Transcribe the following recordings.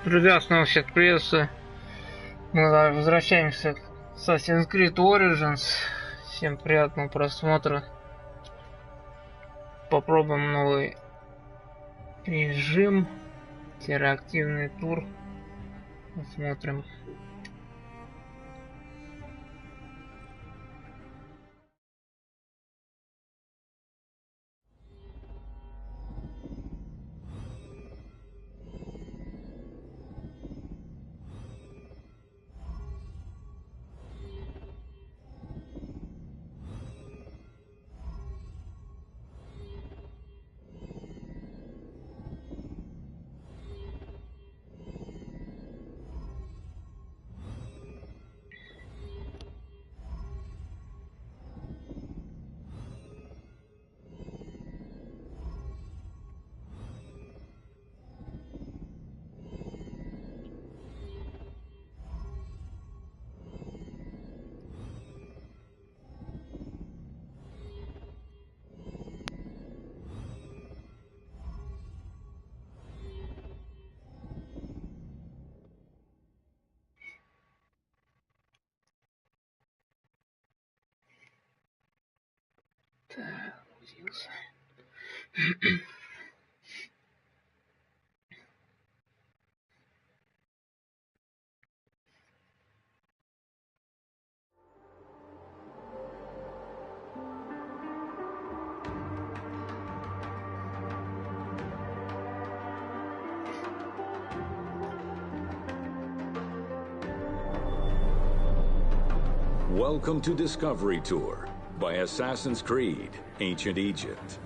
Друзья, снова всех приветствую. Мы возвращаемся к Assassin's Creed Origins. Всем приятного просмотра. Попробуем новый режим. Интерактивный тур. Посмотрим. Так, грузился. Welcome to Discovery Tour by Assassin's Creed, Ancient Egypt.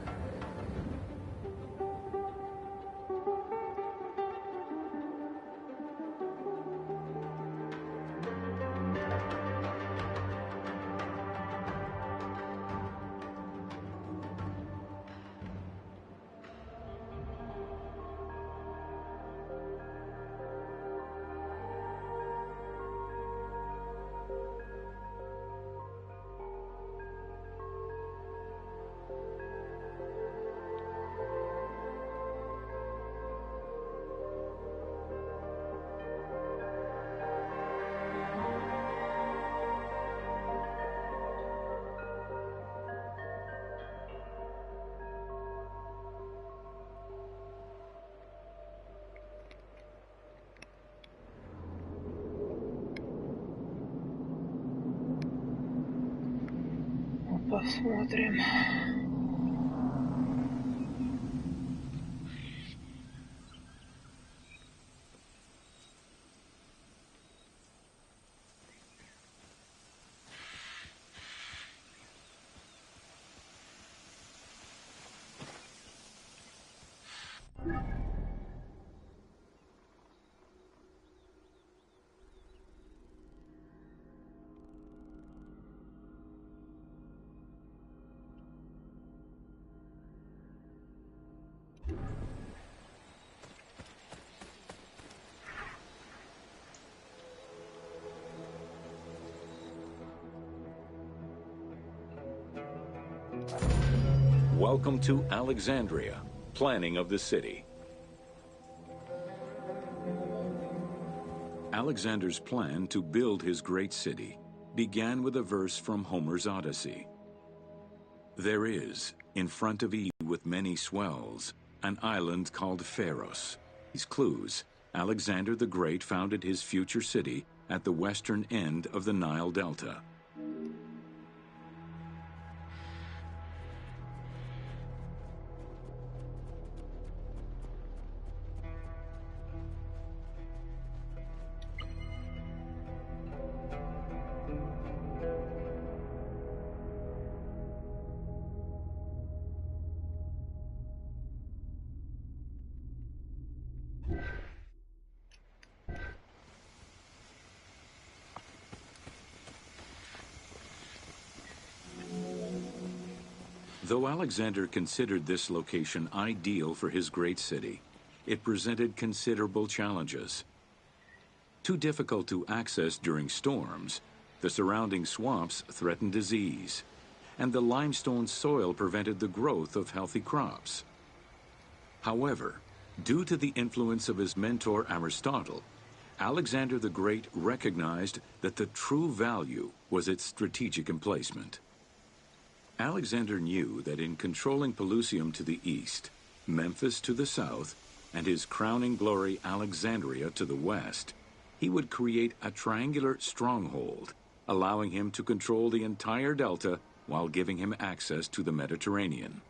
Посмотрим. Welcome to Alexandria, planning of the city. Alexander's plan to build his great city began with a verse from Homer's Odyssey. There is, in front of Eve with many swells, an island called Pharos. These clues, Alexander the Great founded his future city at the western end of the Nile Delta. Though Alexander considered this location ideal for his great city, it presented considerable challenges. Too difficult to access during storms, the surrounding swamps threatened disease, and the limestone soil prevented the growth of healthy crops. However, Due to the influence of his mentor Aristotle, Alexander the Great recognized that the true value was its strategic emplacement. Alexander knew that in controlling Pelusium to the east, Memphis to the south, and his crowning glory Alexandria to the west, he would create a triangular stronghold, allowing him to control the entire delta while giving him access to the Mediterranean.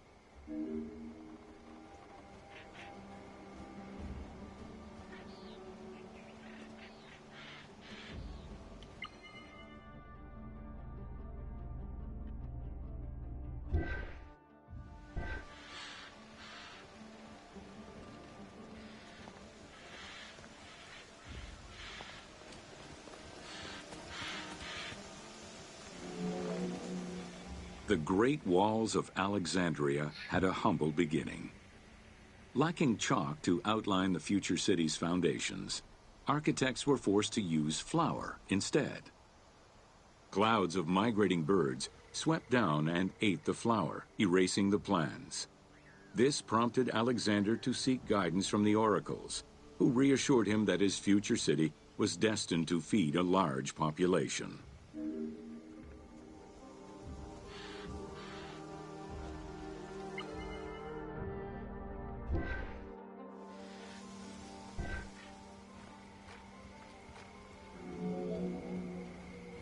The Great Walls of Alexandria had a humble beginning. Lacking chalk to outline the future city's foundations, architects were forced to use flour instead. Clouds of migrating birds swept down and ate the flour, erasing the plans. This prompted Alexander to seek guidance from the oracles, who reassured him that his future city was destined to feed a large population.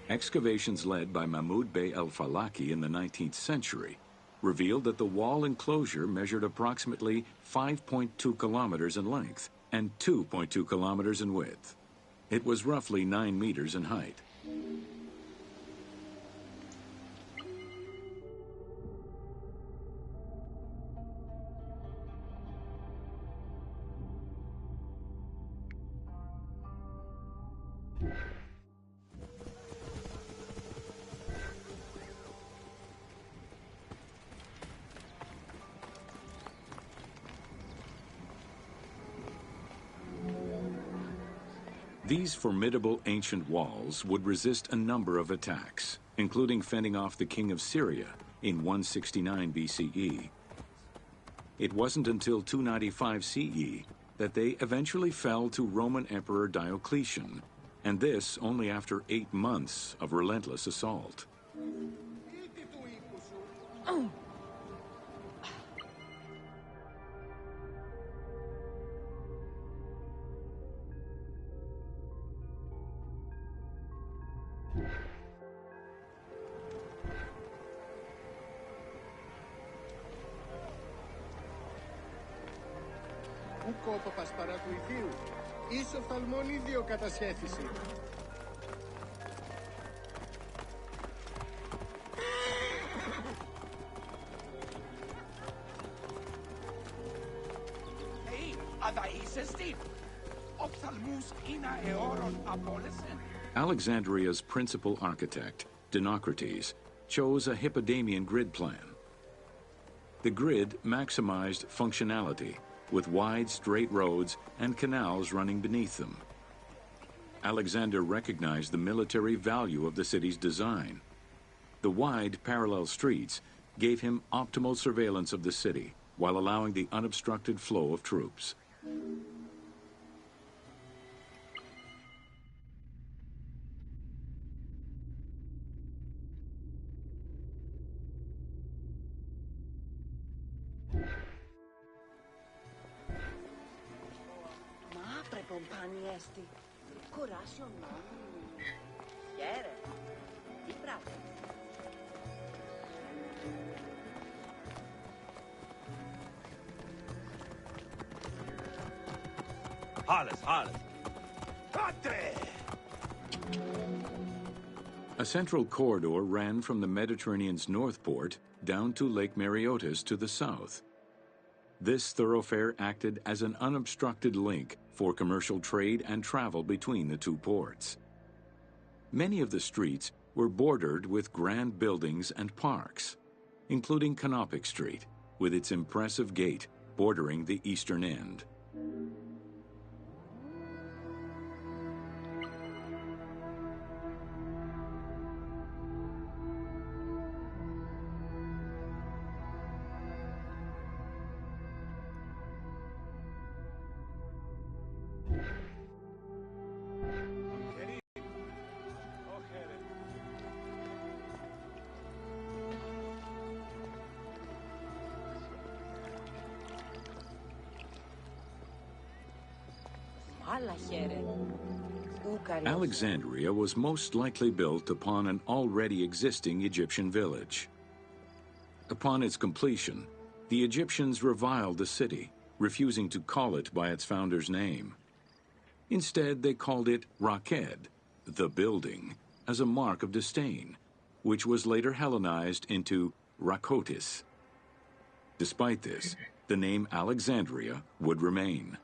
Excavations led by Mahmud Bey el-Falaki in the 19th century revealed that the wall enclosure measured approximately 5.2 kilometers in length and 2.2 kilometers in width. It was roughly 9 meters in height. These formidable ancient walls would resist a number of attacks, including fending off the king of Syria in 169 BCE. It wasn't until 295 CE that they eventually fell to Roman Emperor Diocletian, and this only after 8 months of relentless assault. Ουκόπαπας παρατουηθείου, εις οφθαλμόν ίδιο κατασχέθηση. Alexandria's principal architect, Dinocrates, chose a Hippodamian grid plan. The grid maximized functionality, with wide, straight roads and canals running beneath them. Alexander recognized the military value of the city's design. The wide, parallel streets gave him optimal surveillance of the city, while allowing the unobstructed flow of troops. A central corridor ran from the Mediterranean's north port down to Lake Mareotis to the south. This thoroughfare acted as an unobstructed link for commercial trade and travel between the two ports. Many of the streets were bordered with grand buildings and parks, including Canopic Street, with its impressive gate bordering the eastern end. Alexandria was most likely built upon an already existing Egyptian village. Upon its completion, the Egyptians reviled the city, refusing to call it by its founder's name. Instead, they called it Raked, the building, as a mark of disdain, which was later Hellenized into Rakotis. Despite this, the name Alexandria would remain.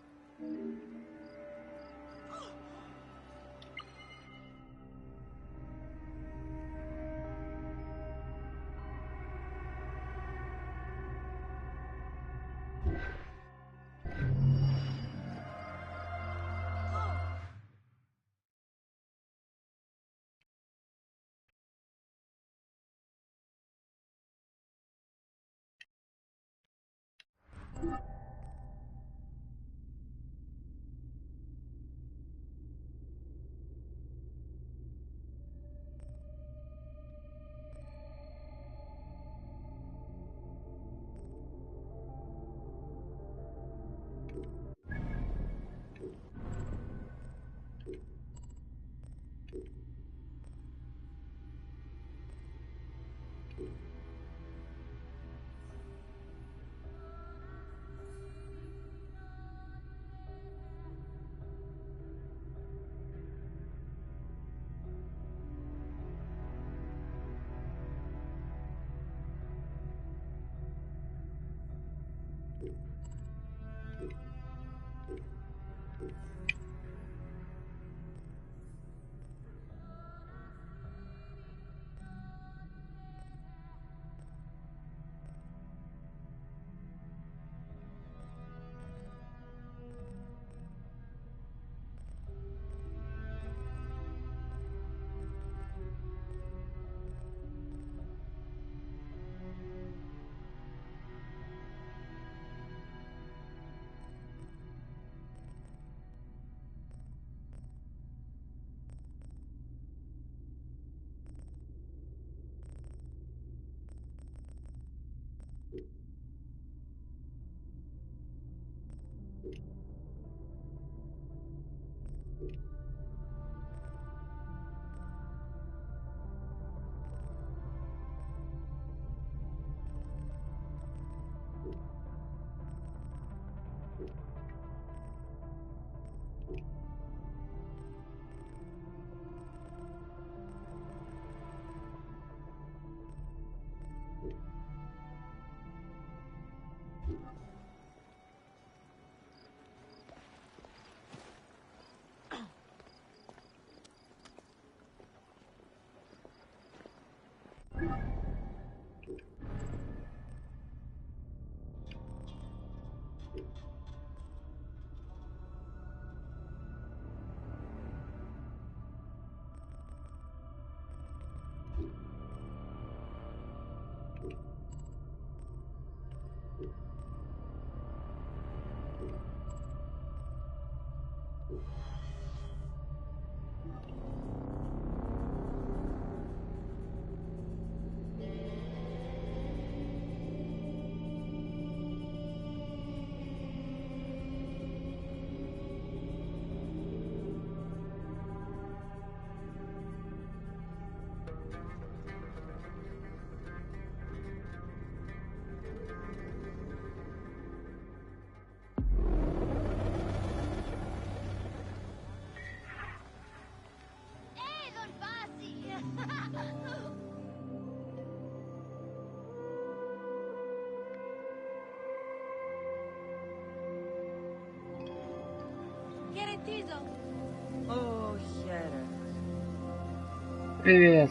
Привет.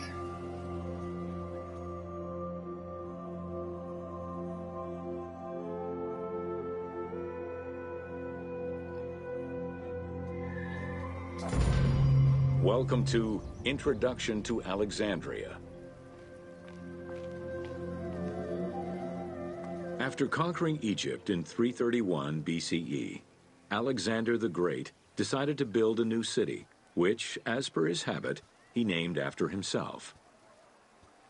Welcome to Introduction to Alexandria. After conquering Egypt in 331 BCE, Alexander the Great decided to build a new city, which, as per his habit, he named after himself.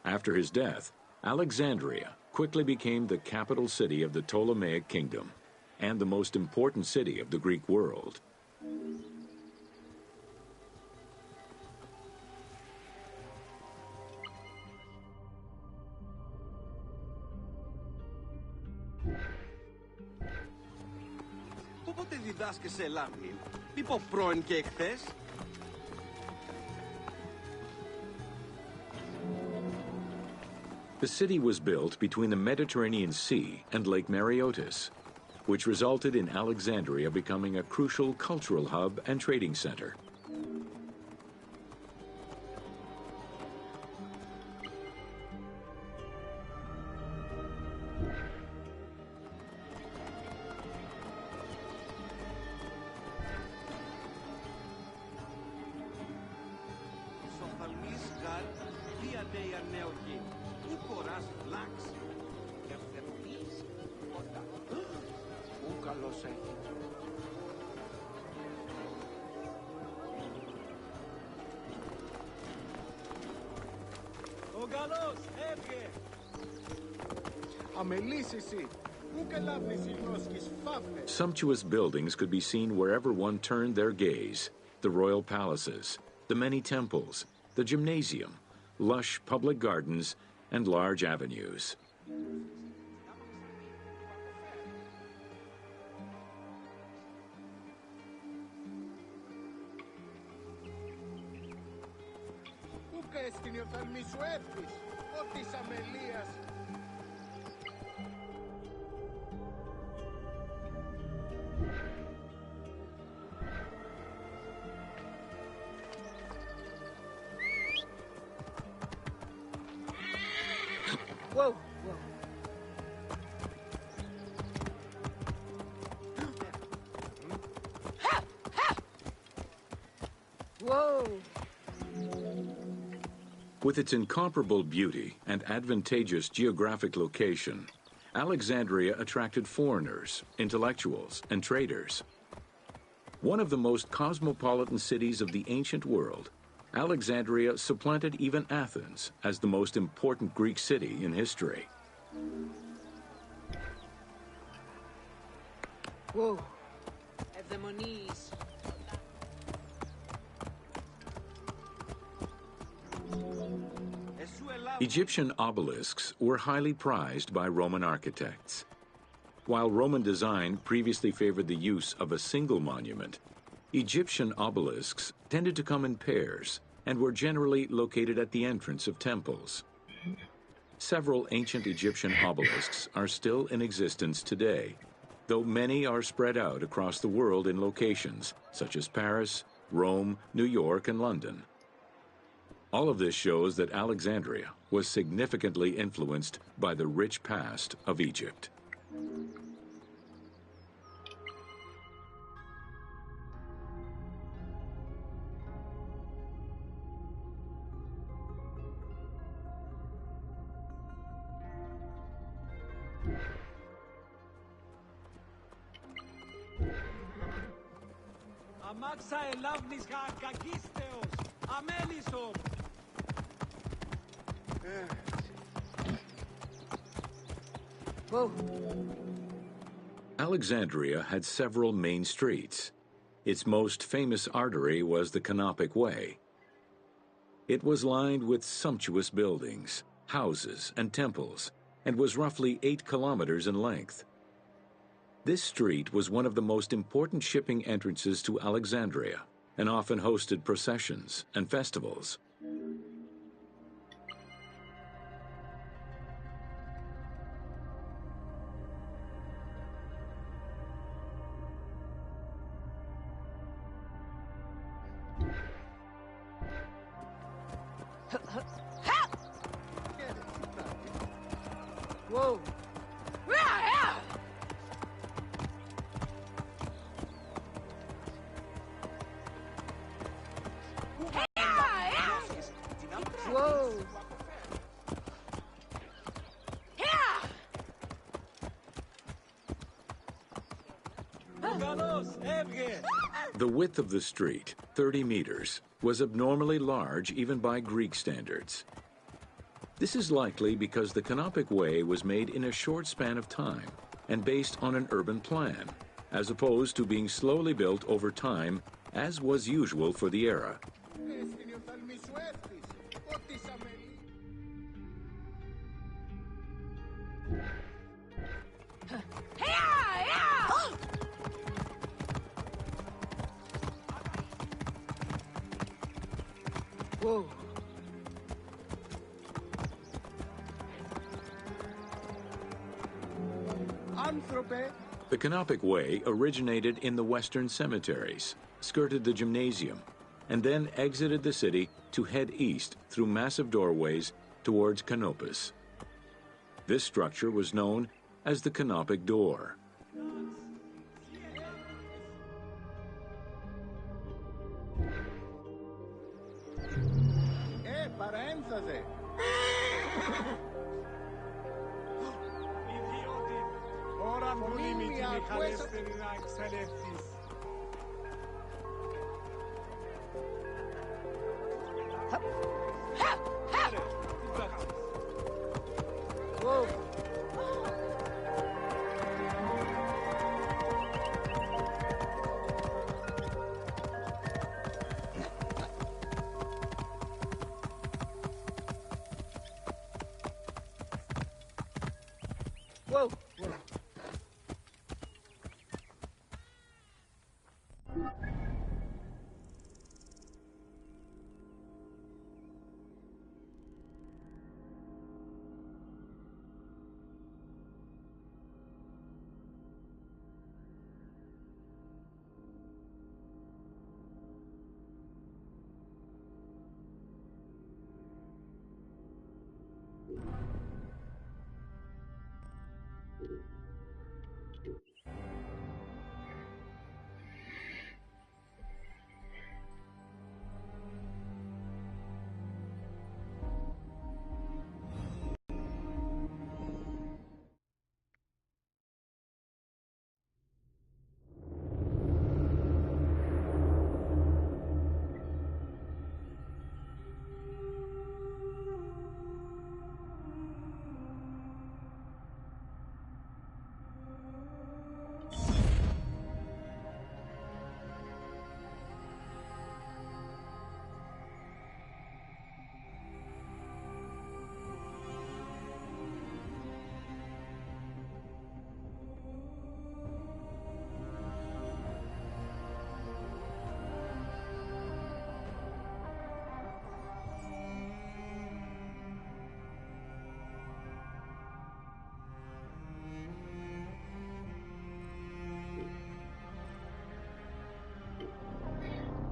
After his death, Alexandria quickly became the capital city of the Ptolemaic kingdom and the most important city of the Greek world. διδάσκεσαι Λάμνη. Μη πω πρώην και εχθές. The city was built between the Mediterranean Sea and Lake Mareotis, which resulted in Alexandria becoming a crucial cultural hub and trading center. Sumptuous buildings could be seen wherever one turned their gaze. The royal palaces, the many temples, the gymnasium, lush public gardens, and large avenues. Whoa, whoa. Whoa. With its incomparable beauty and advantageous geographic location, Alexandria attracted foreigners, intellectuals, and traders. One of the most cosmopolitan cities of the ancient world, Alexandria supplanted even Athens as the most important Greek city in history. Whoa. Ευδαιμονείς. Egyptian obelisks were highly prized by Roman architects. While Roman design previously favored the use of a single monument, Egyptian obelisks tended to come in pairs and were generally located at the entrance of temples. Several ancient Egyptian obelisks are still in existence today, though many are spread out across the world in locations such as Paris, Rome, New York, and London. All of this shows that Alexandria was significantly influenced by the rich past of Egypt. Αμάξα ελάβνης κακίστεως, αμέλισσο. Alexandria had several main streets. Its most famous artery was the Canopic Way. It was lined with sumptuous buildings, houses, and temples, and was roughly 8 kilometers in length. This street was one of the most important shipping entrances to Alexandria and often hosted processions and festivals. Whoa. Whoa. The width of the street, 30 meters, was abnormally large even by Greek standards. This is likely because the Canopic Way was made in a short span of time and based on an urban plan, as opposed to being slowly built over time, as was usual for the era. Whoa. The Canopic Way originated in the western cemeteries, skirted the gymnasium, and then exited the city to head east through massive doorways towards Canopus. This structure was known as the Canopic Door. Whoa.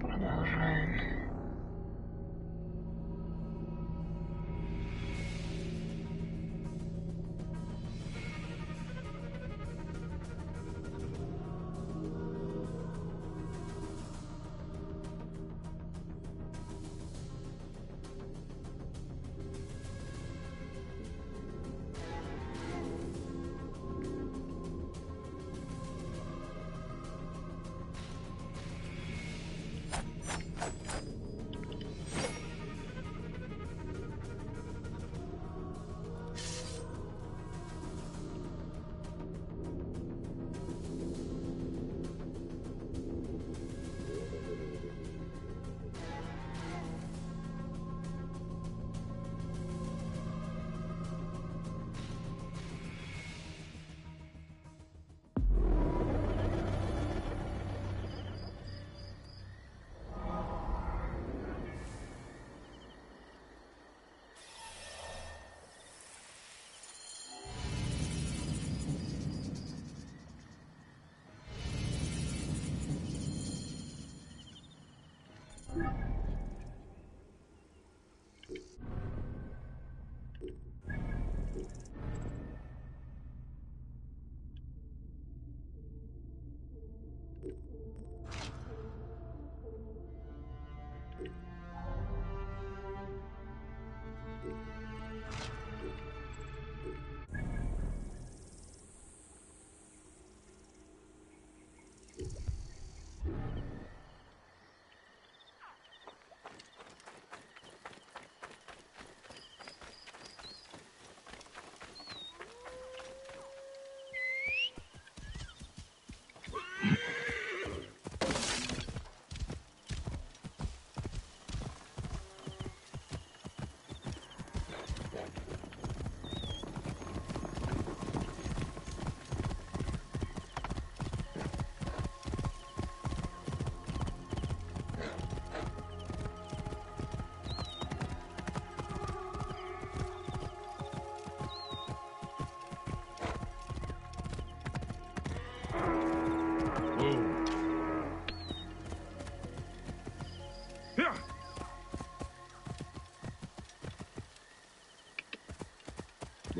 Продолжаем.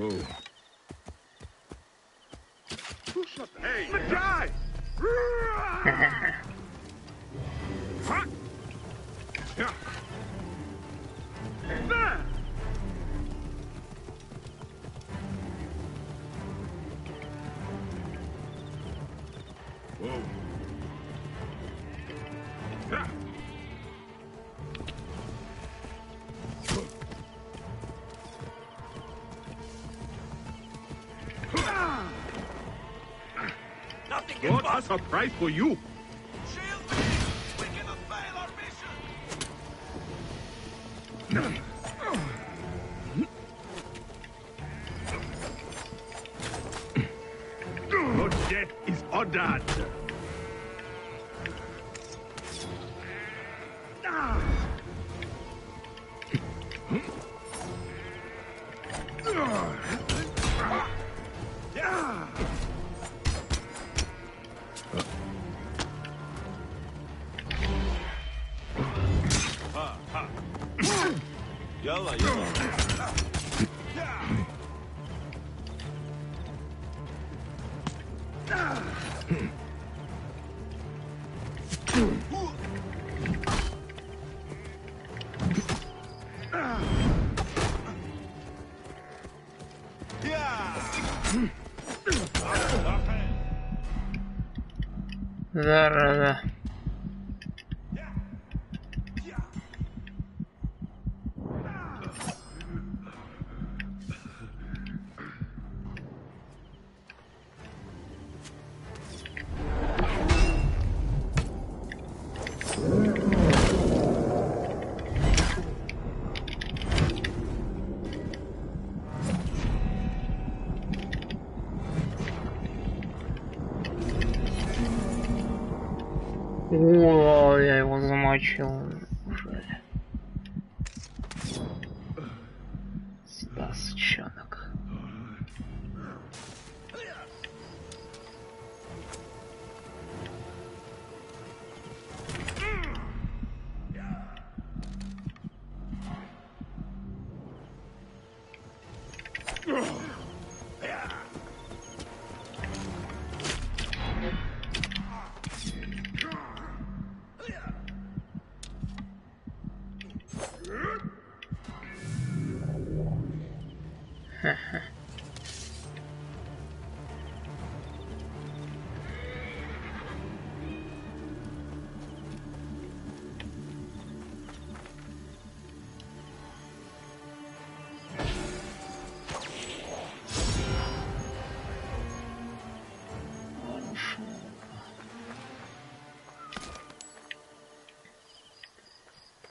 Hey, die! Got a surprise for you. Shield me! We cannot fail our mission! Your death is ordered. يلا يلا Зараза. О, я его замочил. Сюда, сучонок.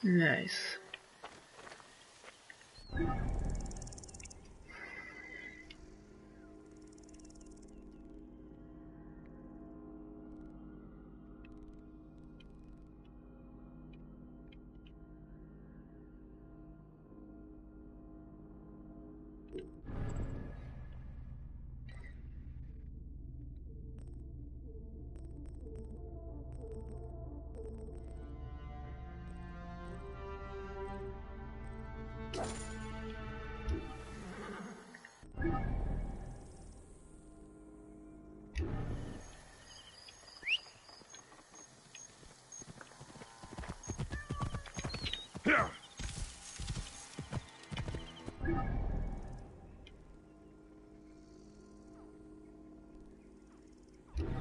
Nice.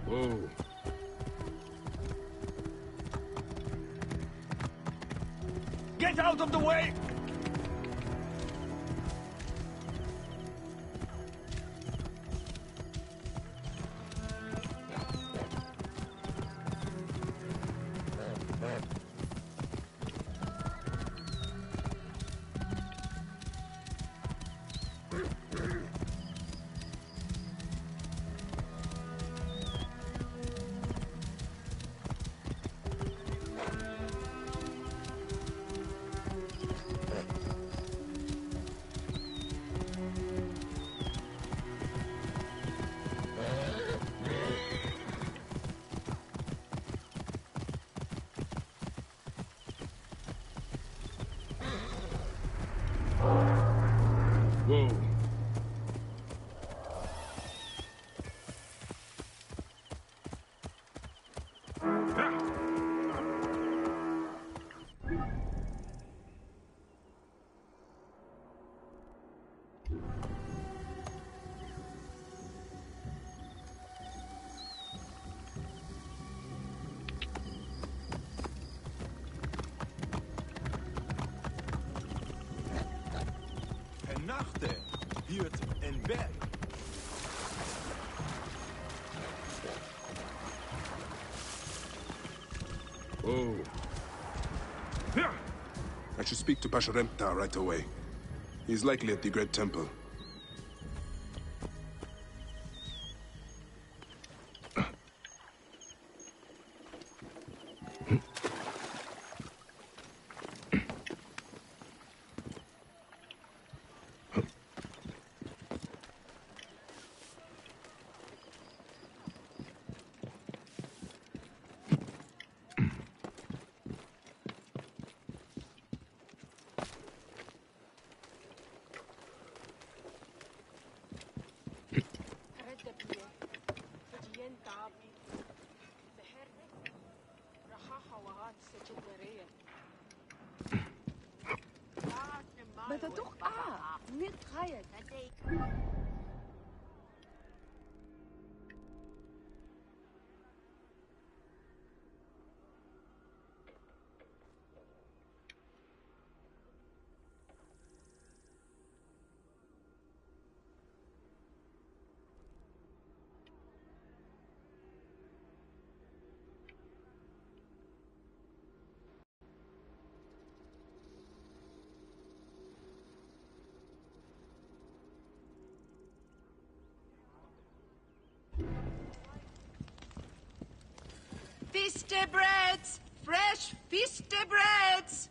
Whoa. Get out of the way! bed. Whoa. I should speak to Pasharemta right away. He's likely at the Great Temple. بدها توقع نتخيل Fiste breads! Fresh fiste breads!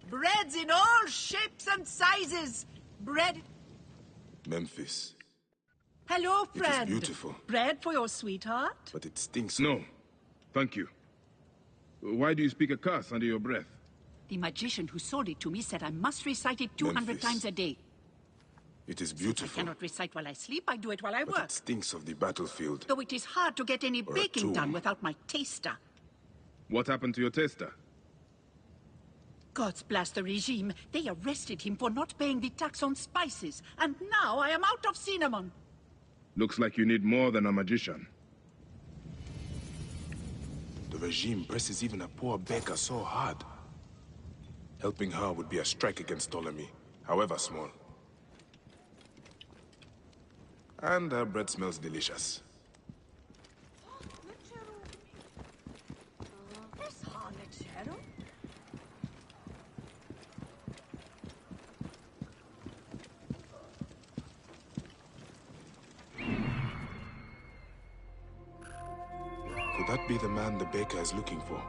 Breads in all shapes and sizes! Bread... Memphis. Hello, It is friend. beautiful. Bread for your sweetheart? But it stinks. No. Thank you. Why do you speak a curse under your breath? The magician who sold it to me said I must recite it 200 Memphis. times a day. It is Since I beautiful. cannot recite while I sleep, I do it while I But work. it stinks of the battlefield. Though it is hard to get any Or a baking done tomb. without my taster. What happened to your taster? God's blast the regime. They arrested him for not paying the tax on spices. And now I am out of cinnamon. Looks like you need more than a magician. The regime presses even a poor baker so hard. Helping her would be a strike against Ptolemy, however small. And her bread smells delicious. Could that be the man the baker is looking for?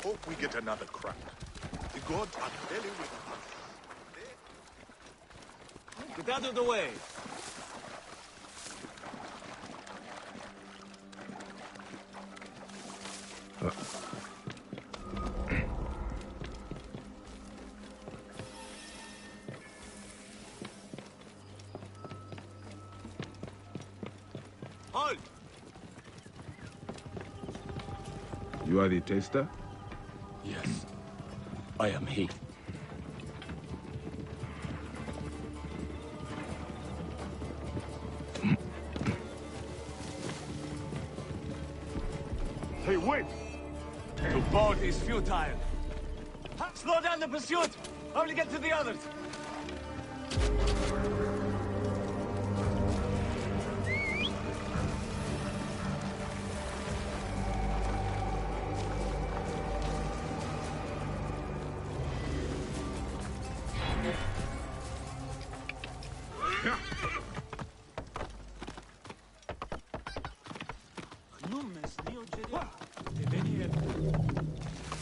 Hope we get another crack. The gods are belly with us. Get out of the way. Halt! You are the taster? Yes, I am he. Hey, wait! The boat is futile. Slow down the pursuit. Only get to the others.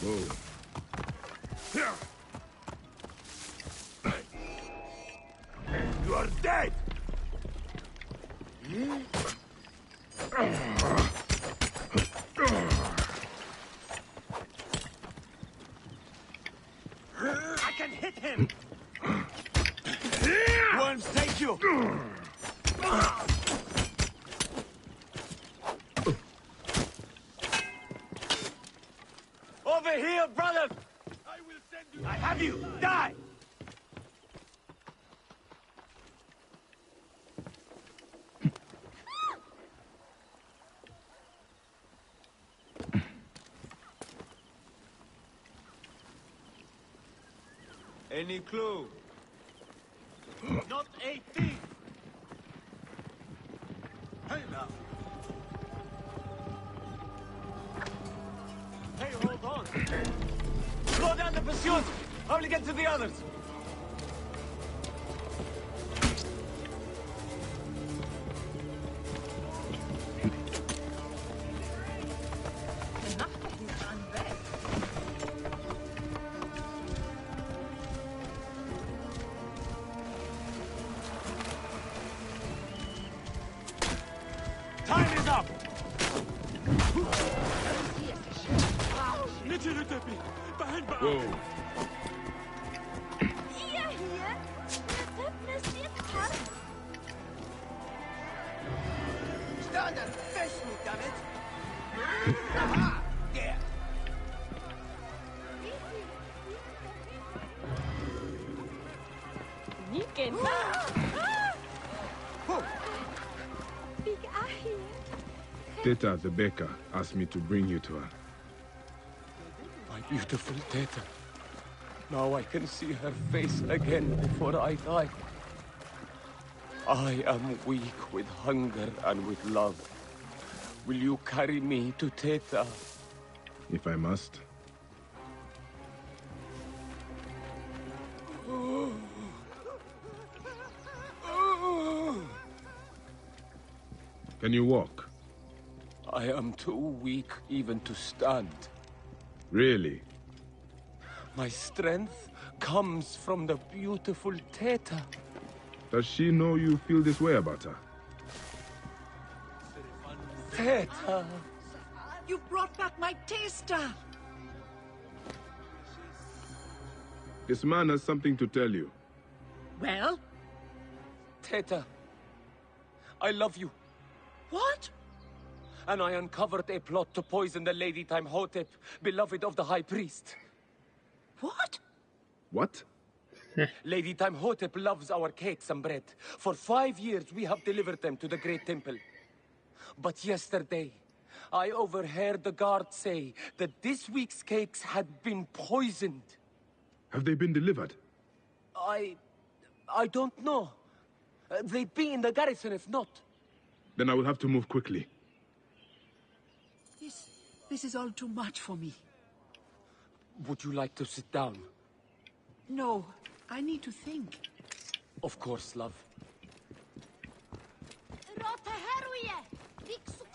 Whoa. You are dead! I can hit him. Worms, take you. Over here, brother. I will send you... I have you. Die. Any clue? Not a thief! Hey now! Hey, hold on! Slow down the pursuit! How will you get to the others? Time is up! Whoa. Ihr hier? Müsst ihr tanzen? Standard Festmut damit! Aha! Der! Nicken! Big Ahi! Teta, the baker, asked me to bring you to her. My beautiful Teta. Now I can see her face again before I die. I am weak with hunger and with love. Will you carry me to Teta? If I must. Can you walk? I am too weak even to stand. Really? My strength comes from the beautiful Teta. Does she know you feel this way about her? Teta! You brought back my taster! This man has something to tell you. Well? Teta, I love you. What? And I uncovered a plot to poison the Lady Timehotep, beloved of the High Priest. What? What? Lady Timehotep loves our cakes and bread. For 5 years we have delivered them to the Great Temple. But yesterday, I overheard the guard say that this week's cakes had been poisoned. Have they been delivered? I don't know. They'd be in the garrison if not. Then I will have to move quickly. This is all too much for me. Would you like to sit down? No, I need to think. Of course, love. Rote Heroje! Wiksuk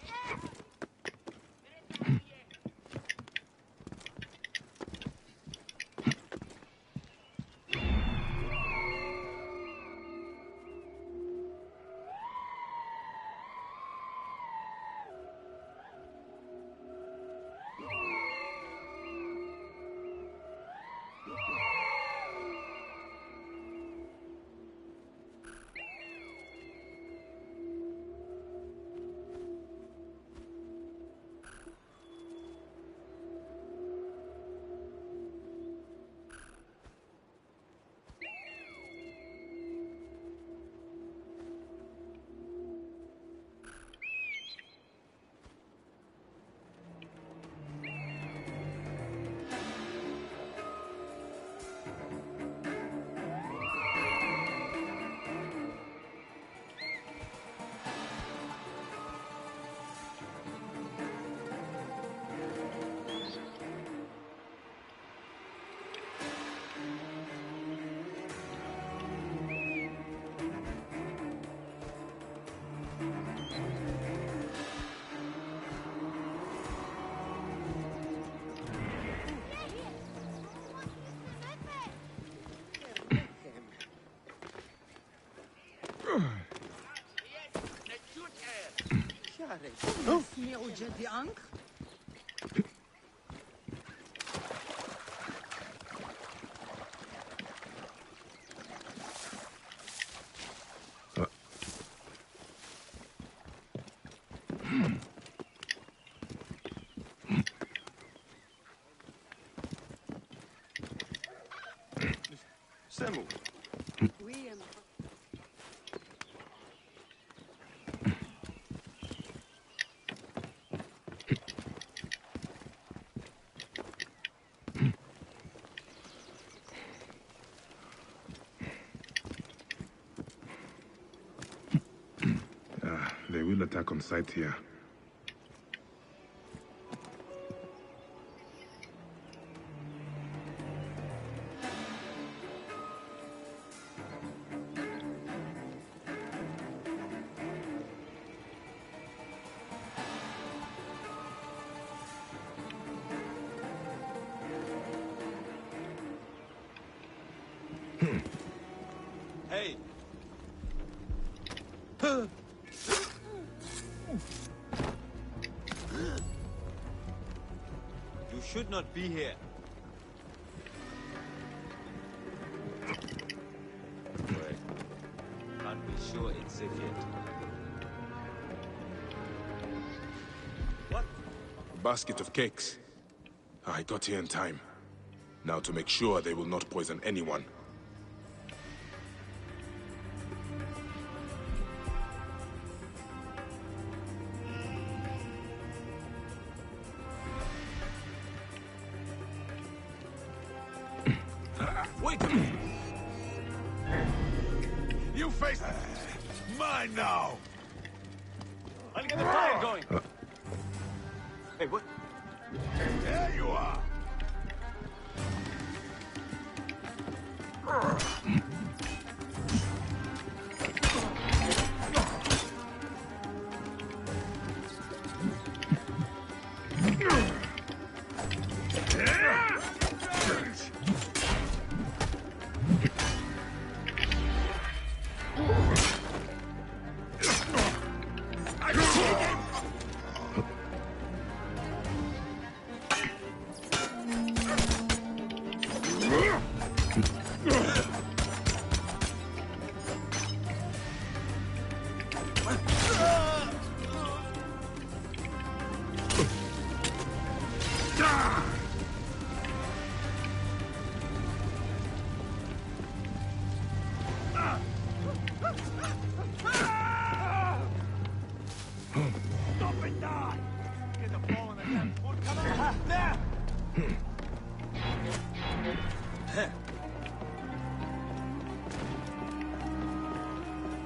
Semu. will attack on sight here. Hey! You should not be here. Wait. Can't be sure it's safe yet. What? A basket of cakes. I got here in time. Now to make sure they will not poison anyone. Wait a minute! You face it! Mine now! I'll get the fire going! Hey, what? There you are!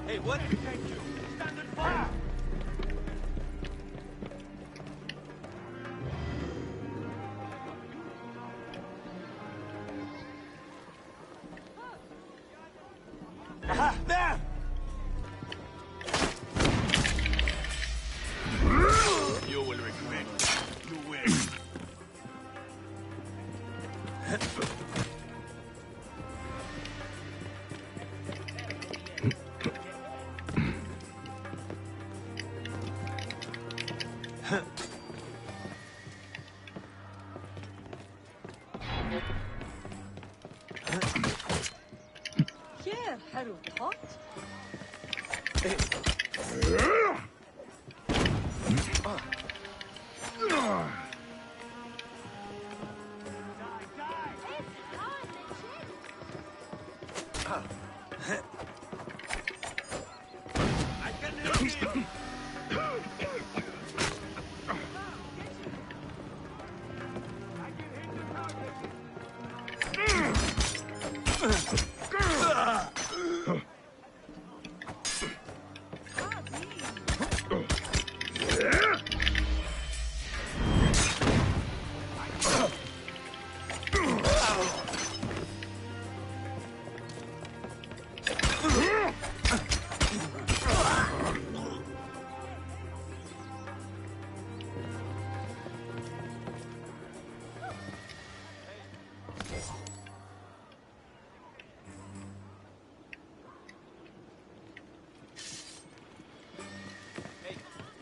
Hey, what? Thank you. Stand and fire! Aha! There! You will regret. You will. Here, Haru Tot. Hey,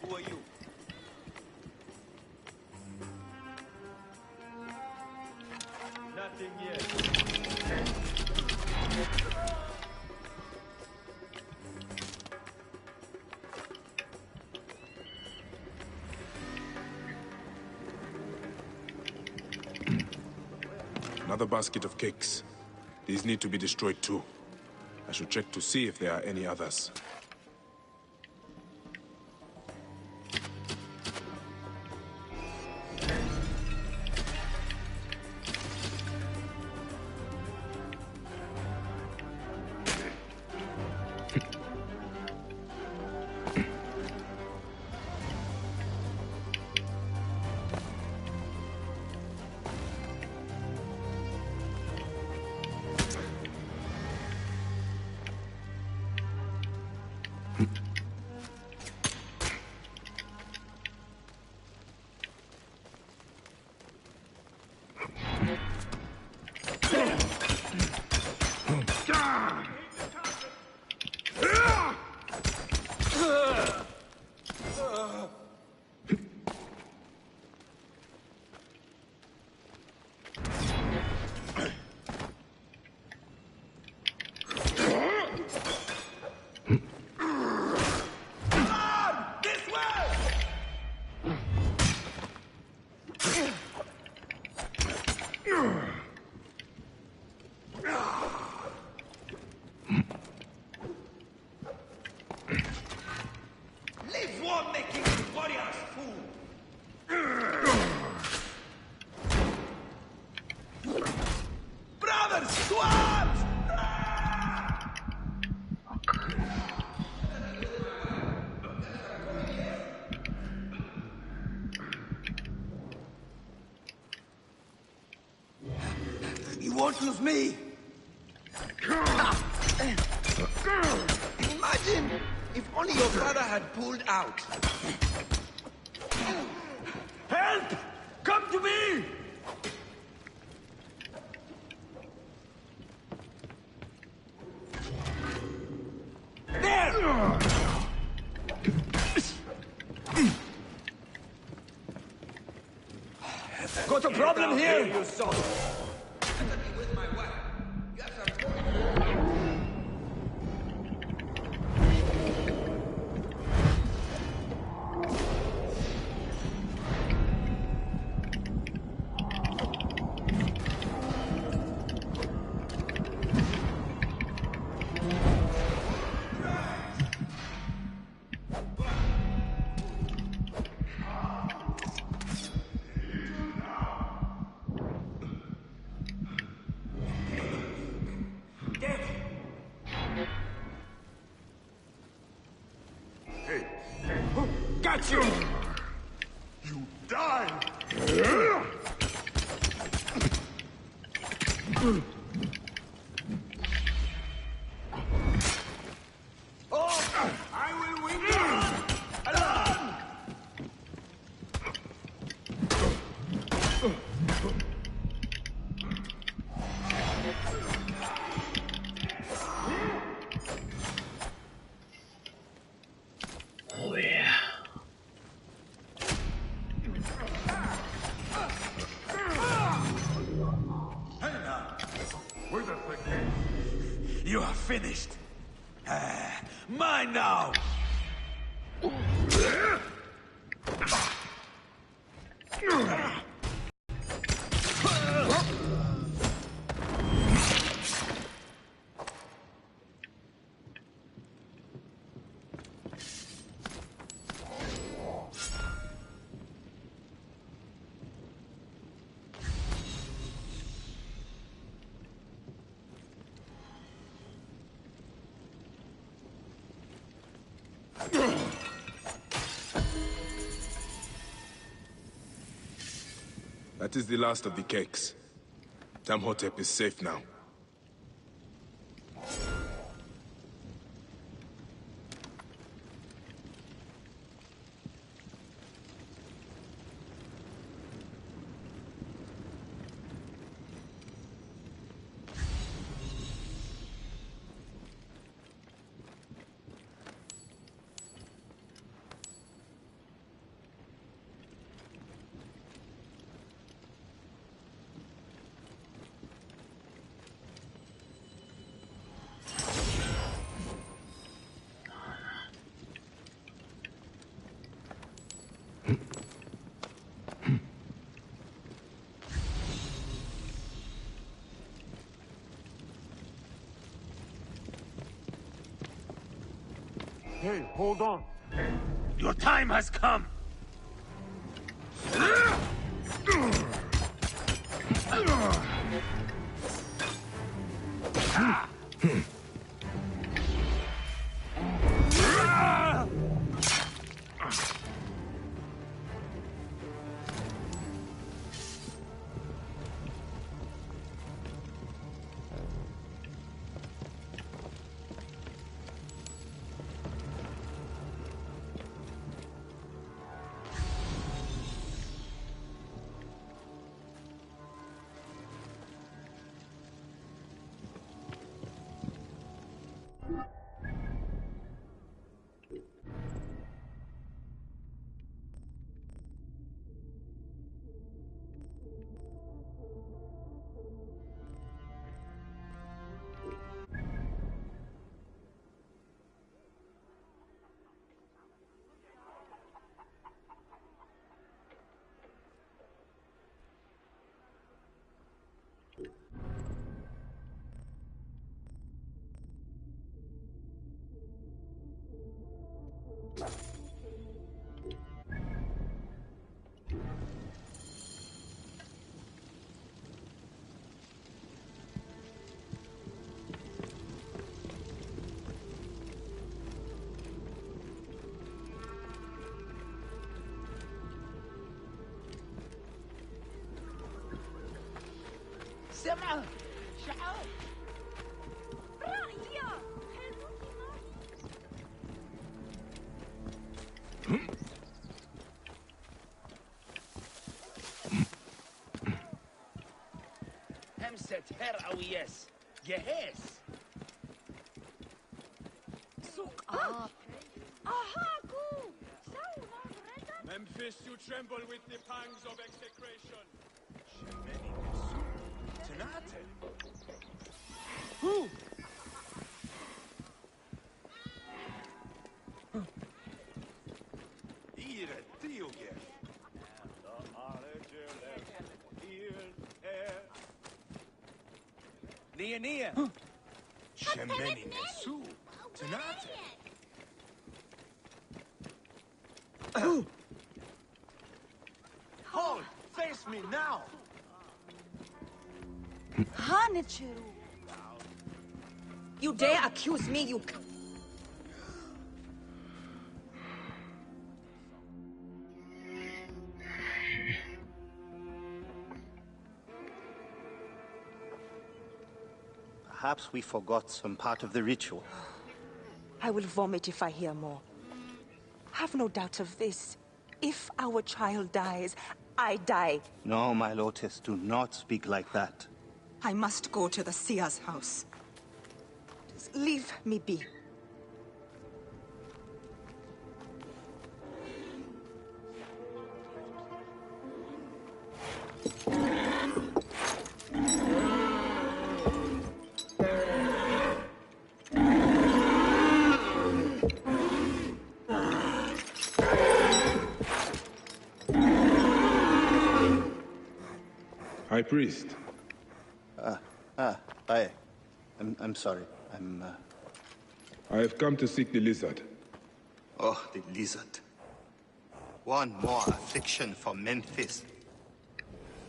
who are you? Nothing yet. Another basket of cakes. These need to be destroyed too. I should check to see if there are any others. You won't lose me! Imagine if only your father had pulled out. Help! Come to me! There! Got a problem here? You saw. Got you! You die! Oh! I will win you! Alone! Oh yeah. You are finished. Mine now! That is the last of the cakes. Tamhotep is safe now. Hey, hold on. Your time has come! سمعة شعار رأيي همسة هر أو يس جهاز سوق أهاكو سو Memphis, you tremble with the pangs of execration. Tenate. Who? Ire tioge. Nia. Shemeni nesu. Tenate. Hold! Face me now! هانتشرو You dare accuse me, you... Perhaps we forgot some part of the ritual. I will vomit if I hear more. Have no doubt of this. If our child dies, I die. No, my Lotus, do not speak like that. I must go to the seer's house. Just leave me be. High Priest. I'm sorry. I have come to seek the lizard. Oh, the lizard. One more affliction for Memphis.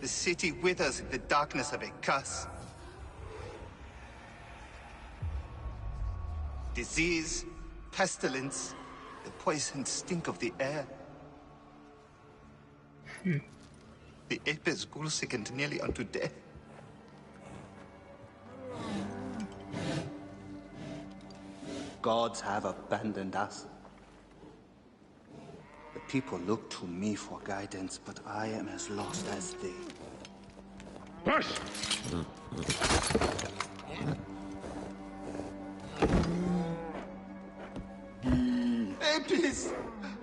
The city withers in the darkness of a curse. Disease, pestilence, the poisoned stink of the air. The ape is ghoul-sickened nearly unto death. Gods have abandoned us. The people look to me for guidance, but I am as lost as they. Push! Apis,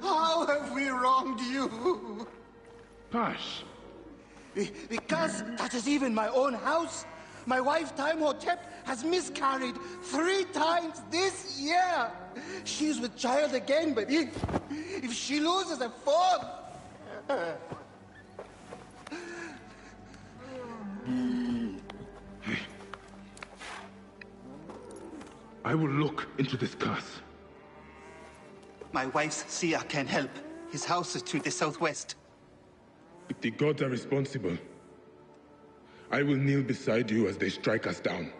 how have we wronged you? Pash! Because that is even my own house. My wife, Timehotep, has miscarried 3 times this year. She's with child again, but if she loses a 4th... I will look into this curse. My wife's seer can help. His house is to the southwest. If the gods are responsible, I will kneel beside you as they strike us down.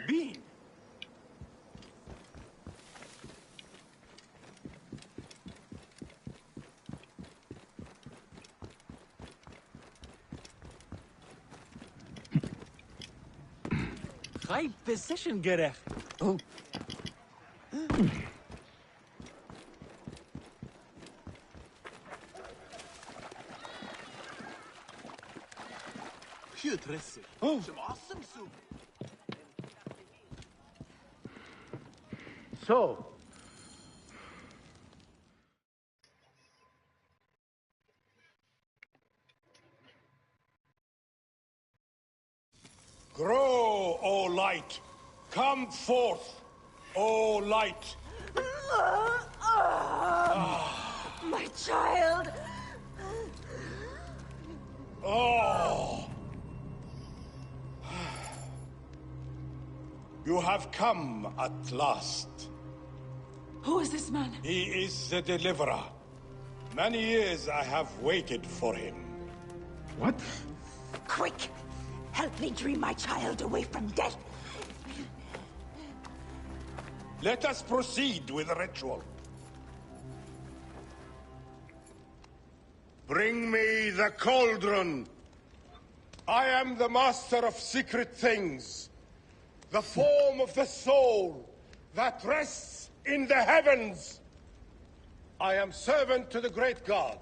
Bean! High position gerecht. Oh. Cute recipe. Oh. Some awesome soup. So. Grow, O light! Come forth, O light! child. Oh! You have come at last. Who is this man? He is the deliverer. Many years I have waited for him. What? Quick! Help me dream my child away from death. Let us proceed with the ritual. Bring me the cauldron. I am the master of secret things. The form of the soul that rests in the heavens. I am servant to the great God,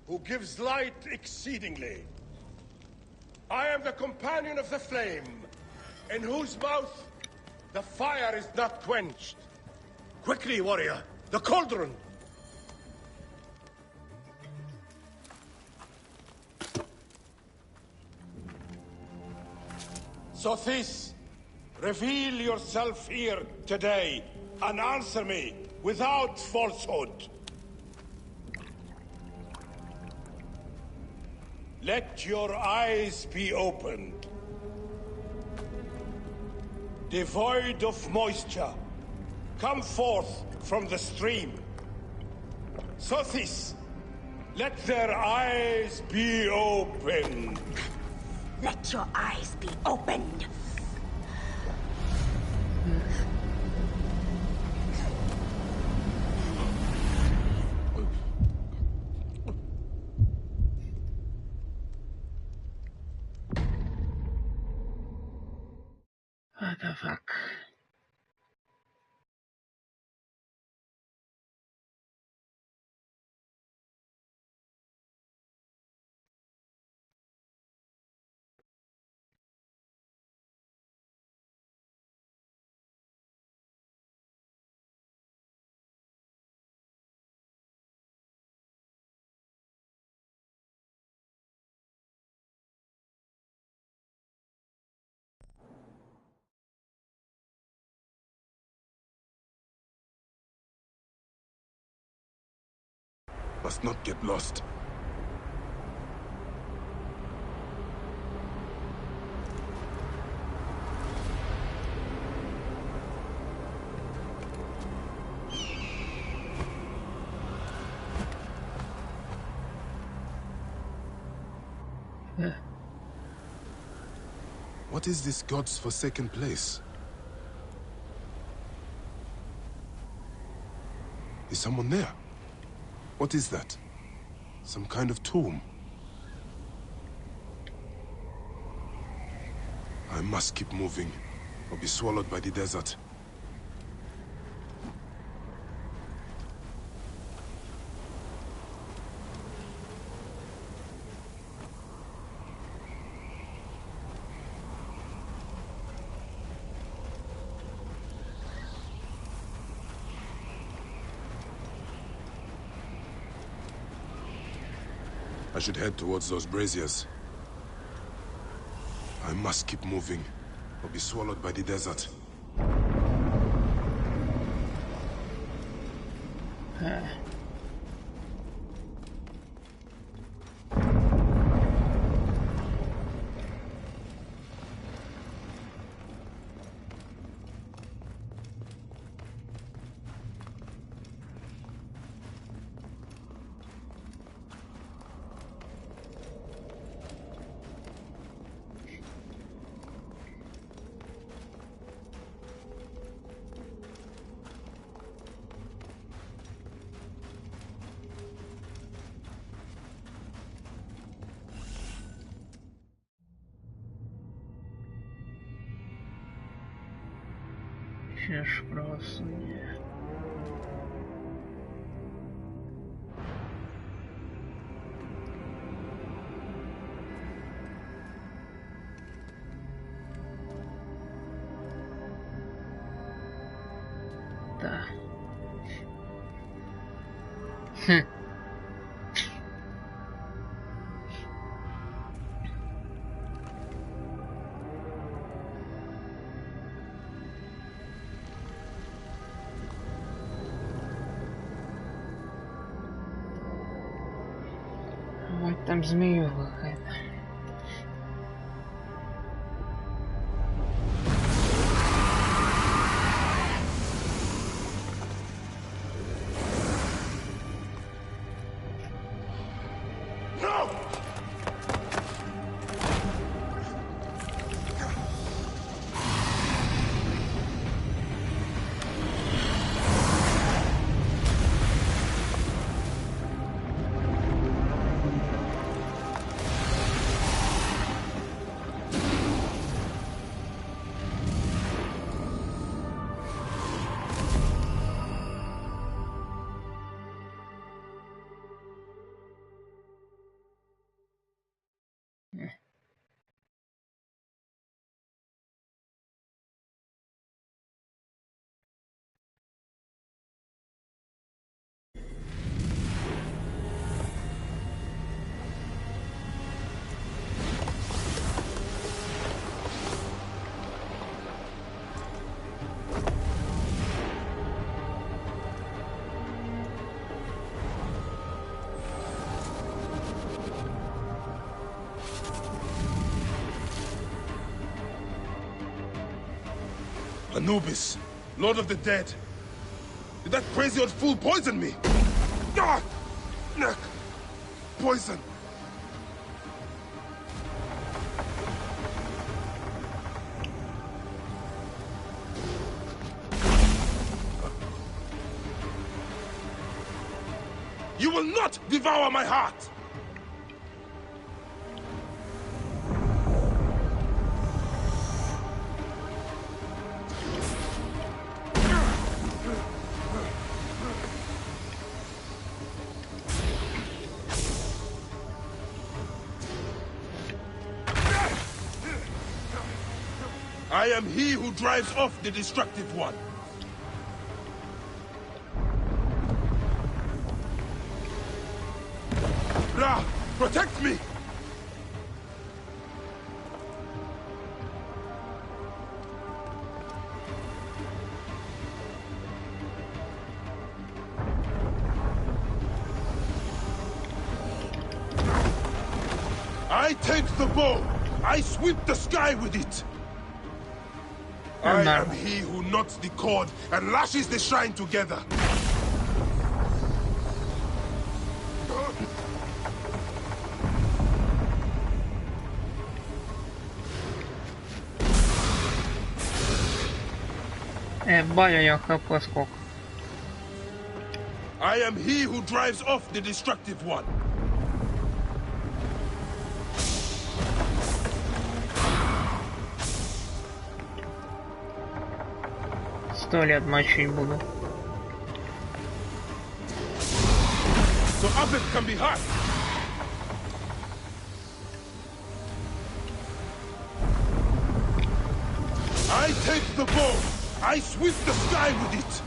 who gives light exceedingly. I am the companion of the flame, in whose mouth the fire is not quenched. Quickly, warrior, the cauldron! Sothis, reveal yourself here today and answer me without falsehood. Let your eyes be opened. Devoid of moisture, come forth from the stream. Sothis, let their eyes be opened. Let your eyes be opened. What the fuck? Must not get lost. What is this God's forsaken place? Is someone there? What is that? Some kind of tomb? I must keep moving, or be swallowed by the desert. I should head towards those braziers. I must keep moving, or be swallowed by the desert. Чеш правосудия. Да. Там змею какая-то. Anubis, Lord of the Dead. Did that crazy old fool poison me? Ah! Neck! Poison! You will not devour my heart! I am he who drives off the destructive one. Ra, protect me! I take the bow. I sweep the sky with it. I am he who knots the cord and lashes the shrine together. Баня, я хп сколько. I am he who drives off the destructive one. Лет мочить буду. So up it can be hot. I take the bow. I sweep the sky with it.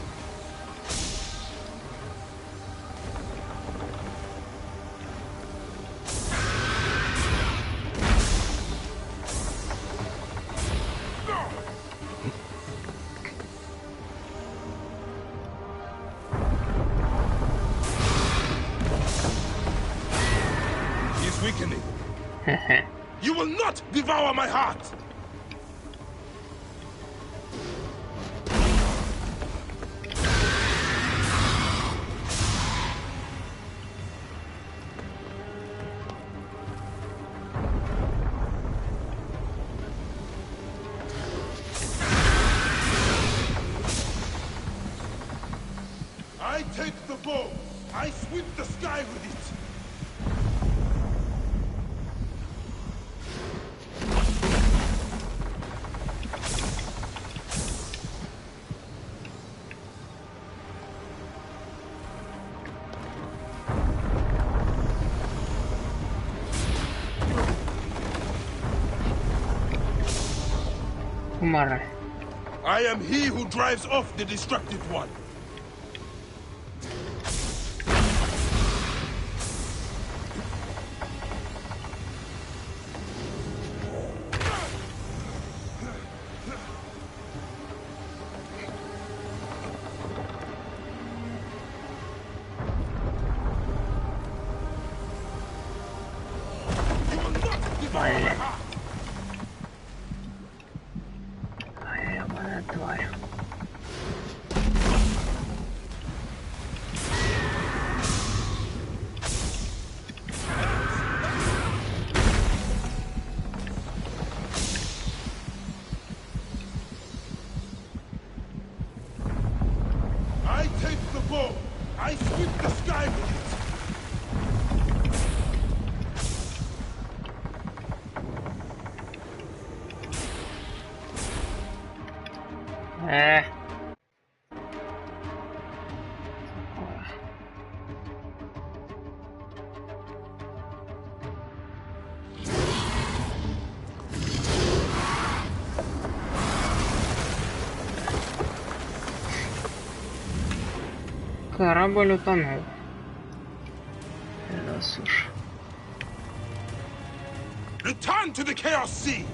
You will not devour my heart! I take the bow. I sweep the sky with it. I am he who drives off the destructive one. Блин. Ай, ебаная тварь. I take the bow. I sweep the sky with it. Корабль утонул. Раз уж. Return to the Chaos Sea.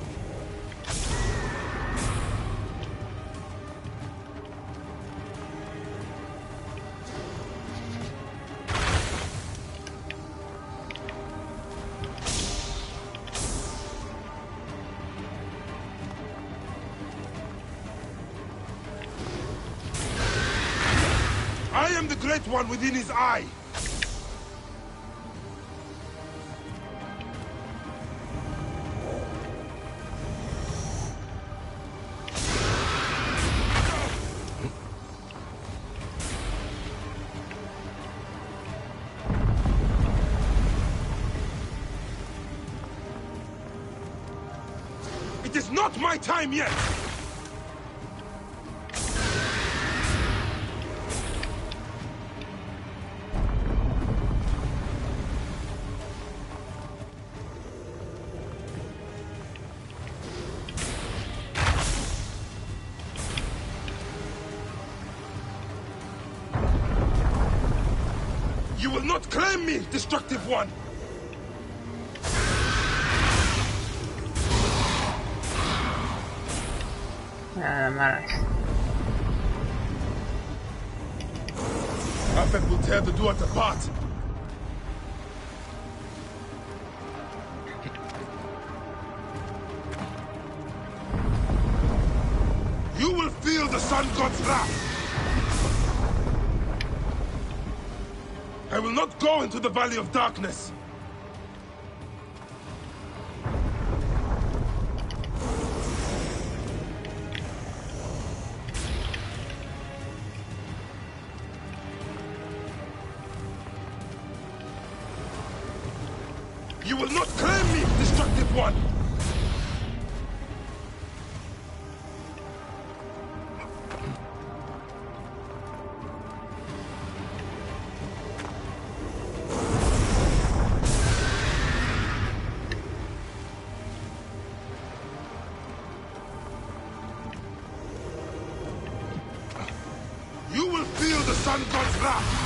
I am the Great One within his eye. It is not my time yet. You will not claim me, destructive one! Prophet will tear the Duat apart. You will feel the Sun God's wrath. I will not go into the Valley of Darkness. You will not claim me, destructive one! You will feel the Sun God's wrath!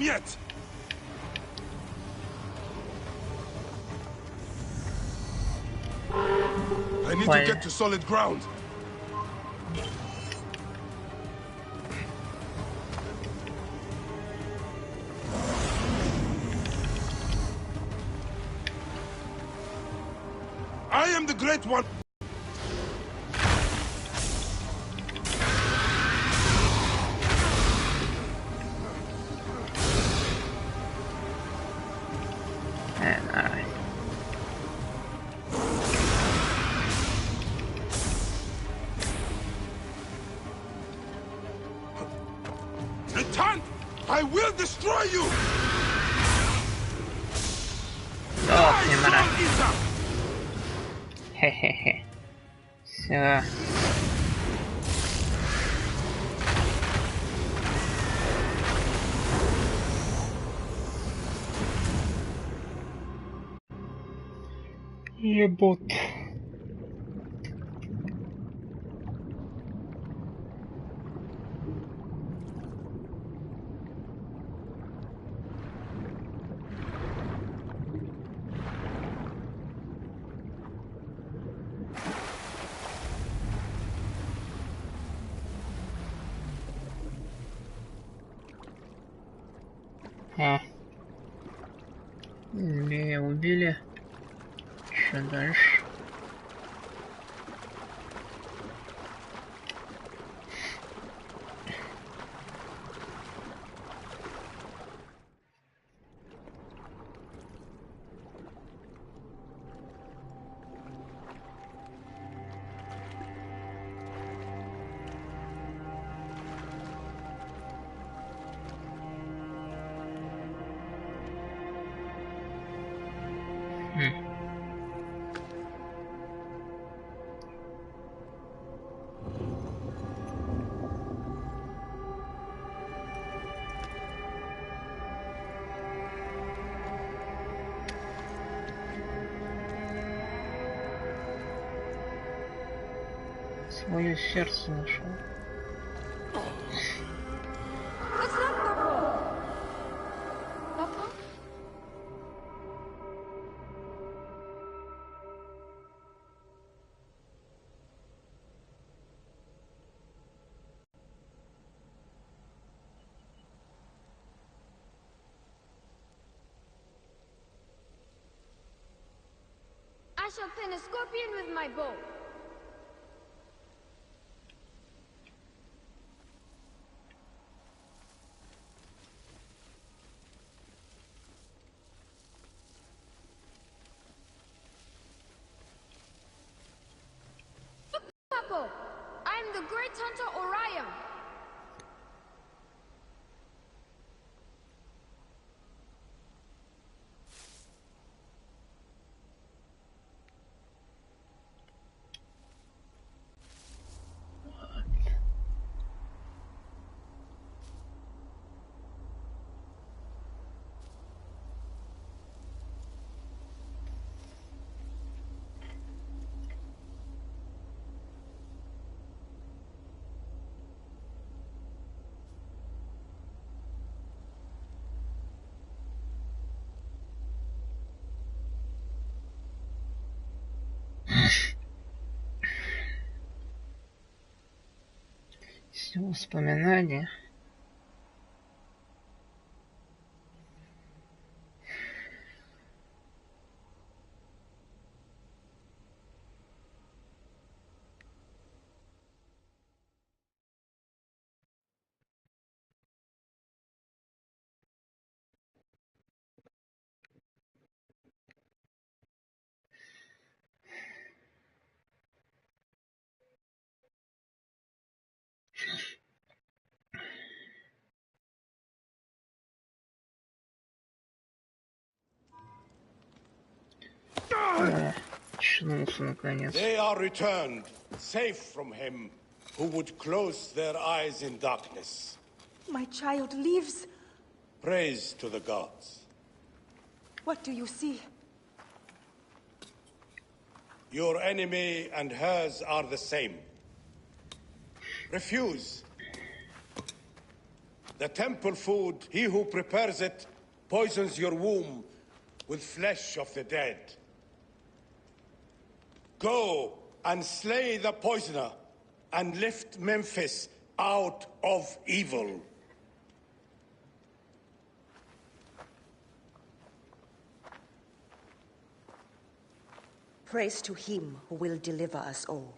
Yet. I need to get to solid ground. I am the Great One. I will destroy you! Oh, стримера. Хе-хе-хе. Все. Ебут. Убили. Что дальше? Свое сердце нашел. What's that, Papa? Papa? I shall pin a scorpion with my bow. I'm the great hunter Orion. Все воспоминания. Очнулся наконец. They are returned, safe from him who would close their eyes in darkness. My child lives. Praise to the gods. What do you see? Your enemy and hers are the same. Refuse. The temple food, he who prepares it, poisons your womb with flesh of the dead. Go and slay the poisoner and lift Memphis out of evil. Praise to him who will deliver us all.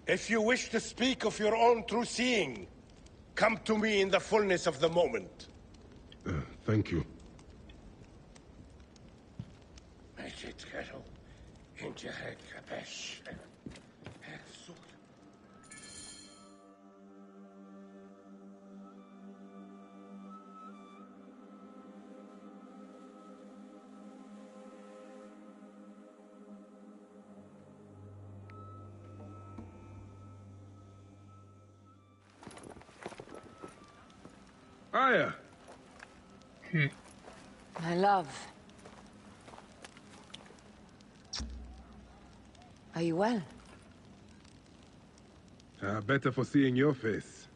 If you wish to speak of your own true seeing, come to me in the fullness of the moment. Thank you. Aya! My love. Are you well? Better for seeing your face.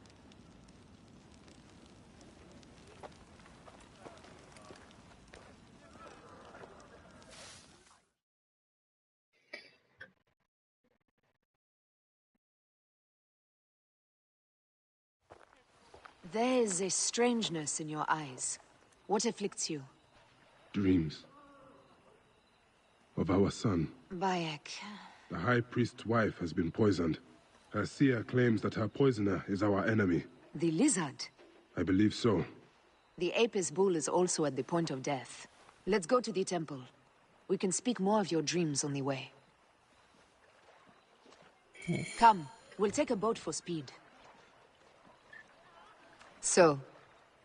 There is a strangeness in your eyes. What afflicts you? Dreams. Of our son. Bayek. The High Priest's wife has been poisoned. Her seer claims that her poisoner is our enemy. The lizard? I believe so. The Apis bull is also at the point of death. Let's go to the temple. We can speak more of your dreams on the way. Come, we'll take a boat for speed. So,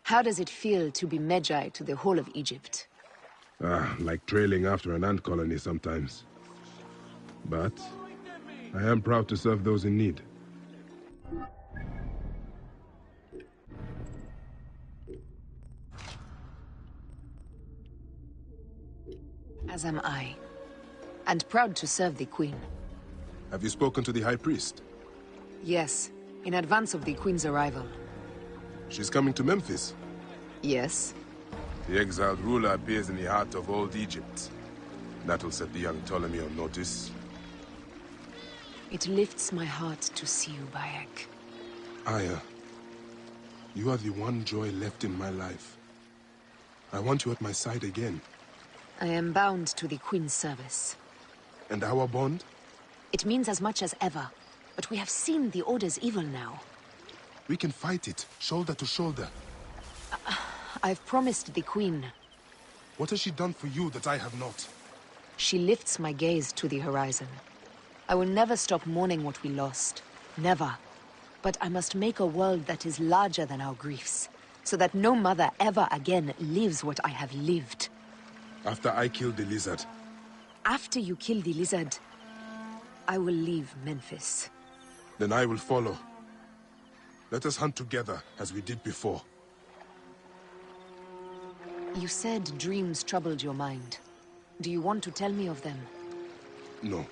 how does it feel to be Magi to the whole of Egypt? Like trailing after an ant colony sometimes. But I am proud to serve those in need. As am I. And proud to serve the Queen. Have you spoken to the High Priest? Yes, in advance of the Queen's arrival. She's coming to Memphis? Yes. The exiled ruler appears in the heart of old Egypt. That will set the young Ptolemy on notice. It lifts my heart to see you, Bayek. Aya, you are the one joy left in my life. I want you at my side again. I am bound to the Queen's service. And our bond? It means as much as ever. But we have seen the Order's evil now. We can fight it, shoulder to shoulder. I've promised the Queen. What has she done for you that I have not? She lifts my gaze to the horizon. I will never stop mourning what we lost. Never. But I must make a world that is larger than our griefs, so that no mother ever again lives what I have lived. After I kill the lizard. After you kill the lizard, I will leave Memphis. Then I will follow. Let us hunt together, as we did before. You said dreams troubled your mind. Do you want to tell me of them? No.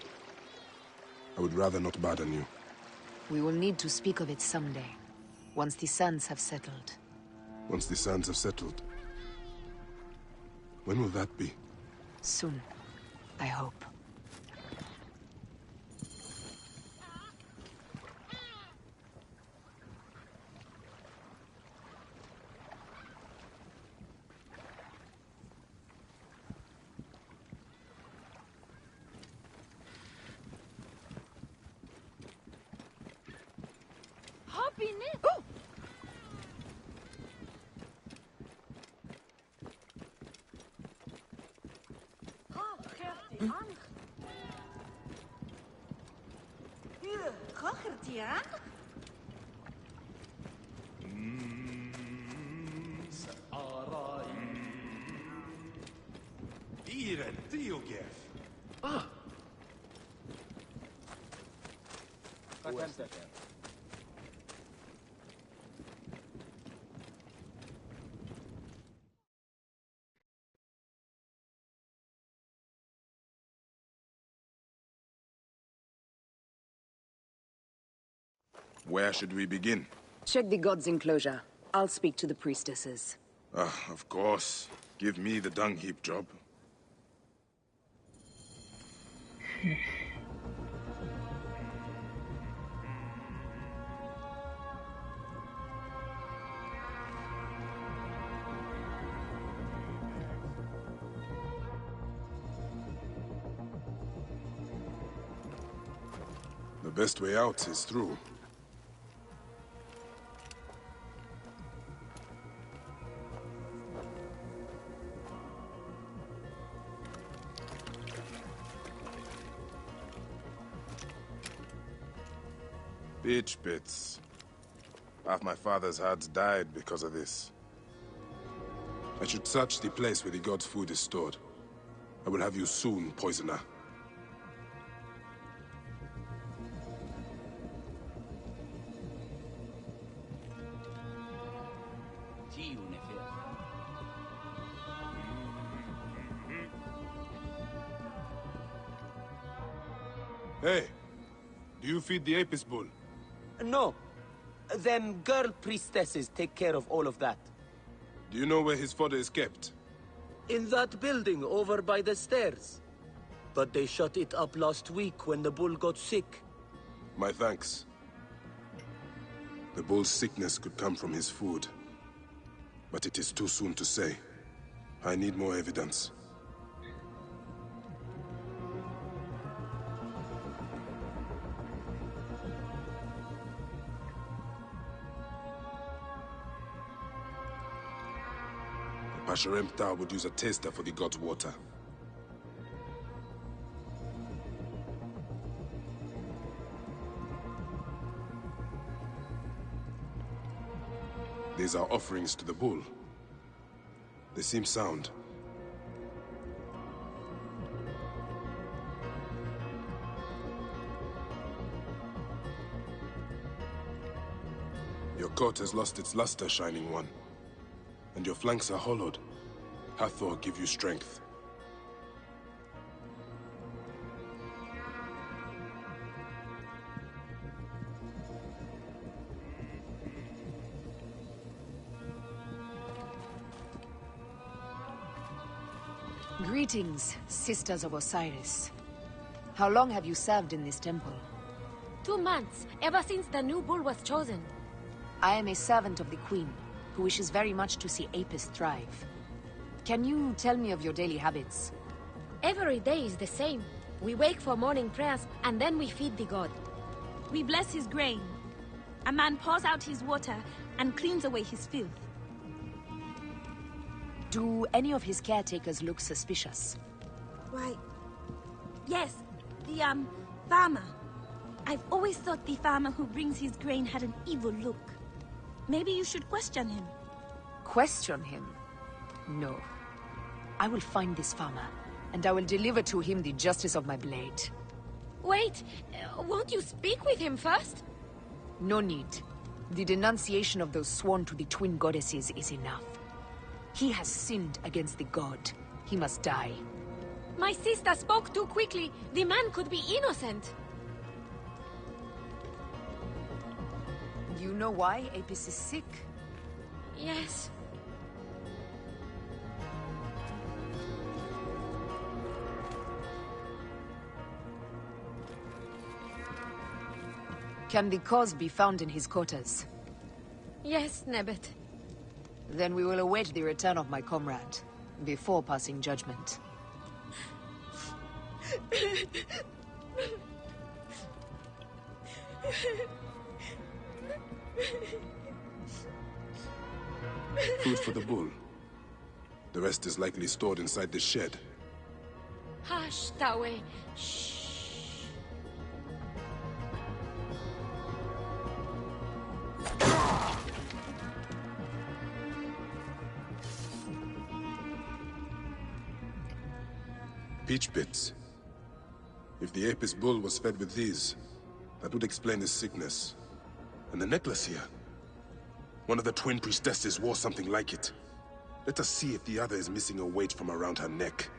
I would rather not burden you. We will need to speak of it someday, once the sands have settled. Once the sands have settled? When will that be? Soon, I hope. Where should we begin? Check the god's enclosure. I'll speak to the priestesses. Of course. Give me the dung heap job. The best way out is through. Bitch bits. Half my father's herds died because of this. I should search the place where the god's food is stored. I will have you soon, poisoner. Hey, do you feed the Apis bull? No. Them girl priestesses take care of all of that. Do you know where his fodder is kept? In that building over by the stairs. But they shut it up last week when the bull got sick. My thanks. The bull's sickness could come from his food. But it is too soon to say. I need more evidence. The Pasharemta would use a taster for the god's water. These are offerings to the bull. They seem sound. Your coat has lost its luster, Shining One. And your flanks are hollowed. Hathor give you strength. Greetings, sisters of Osiris. How long have you served in this temple? 2 months, ever since the new bull was chosen. I am a servant of the Queen, who wishes very much to see Apis thrive. Can you tell me of your daily habits? Every day is the same. We wake for morning prayers, and then we feed the god. We bless his grain. A man pours out his water and cleans away his filth. Do any of his caretakers look suspicious? Why, yes, the, farmer. I've always thought the farmer who brings his grain had an evil look. Maybe you should question him. Question him? No. I will find this farmer, and I will deliver to him the justice of my blade. Wait, won't you speak with him first? No need. The denunciation of those sworn to the twin goddesses is enough. He has sinned against the god. He must die. My sister spoke too quickly. The man could be innocent. You know why Apis is sick? Yes. Can the cause be found in his quarters? Yes, Nebet. Then we will await the return of my comrade, before passing judgment. Food for the bull. The rest is likely stored inside this shed. Hush, Tawe. Shh. Peach bits. If the Apis bull was fed with these, that would explain his sickness. And the necklace here. One of the twin priestesses wore something like it. Let us see if the other is missing a weight from around her neck.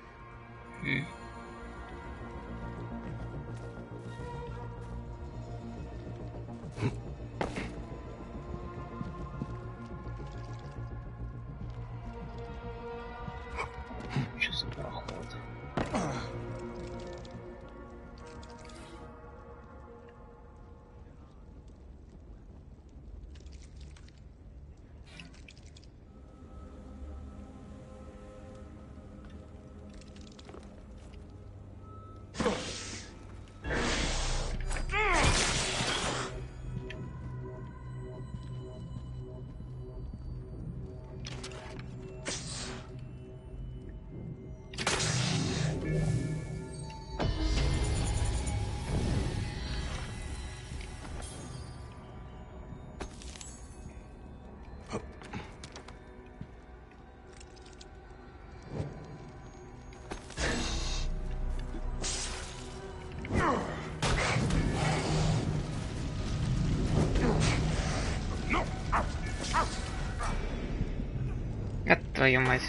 Твою мать.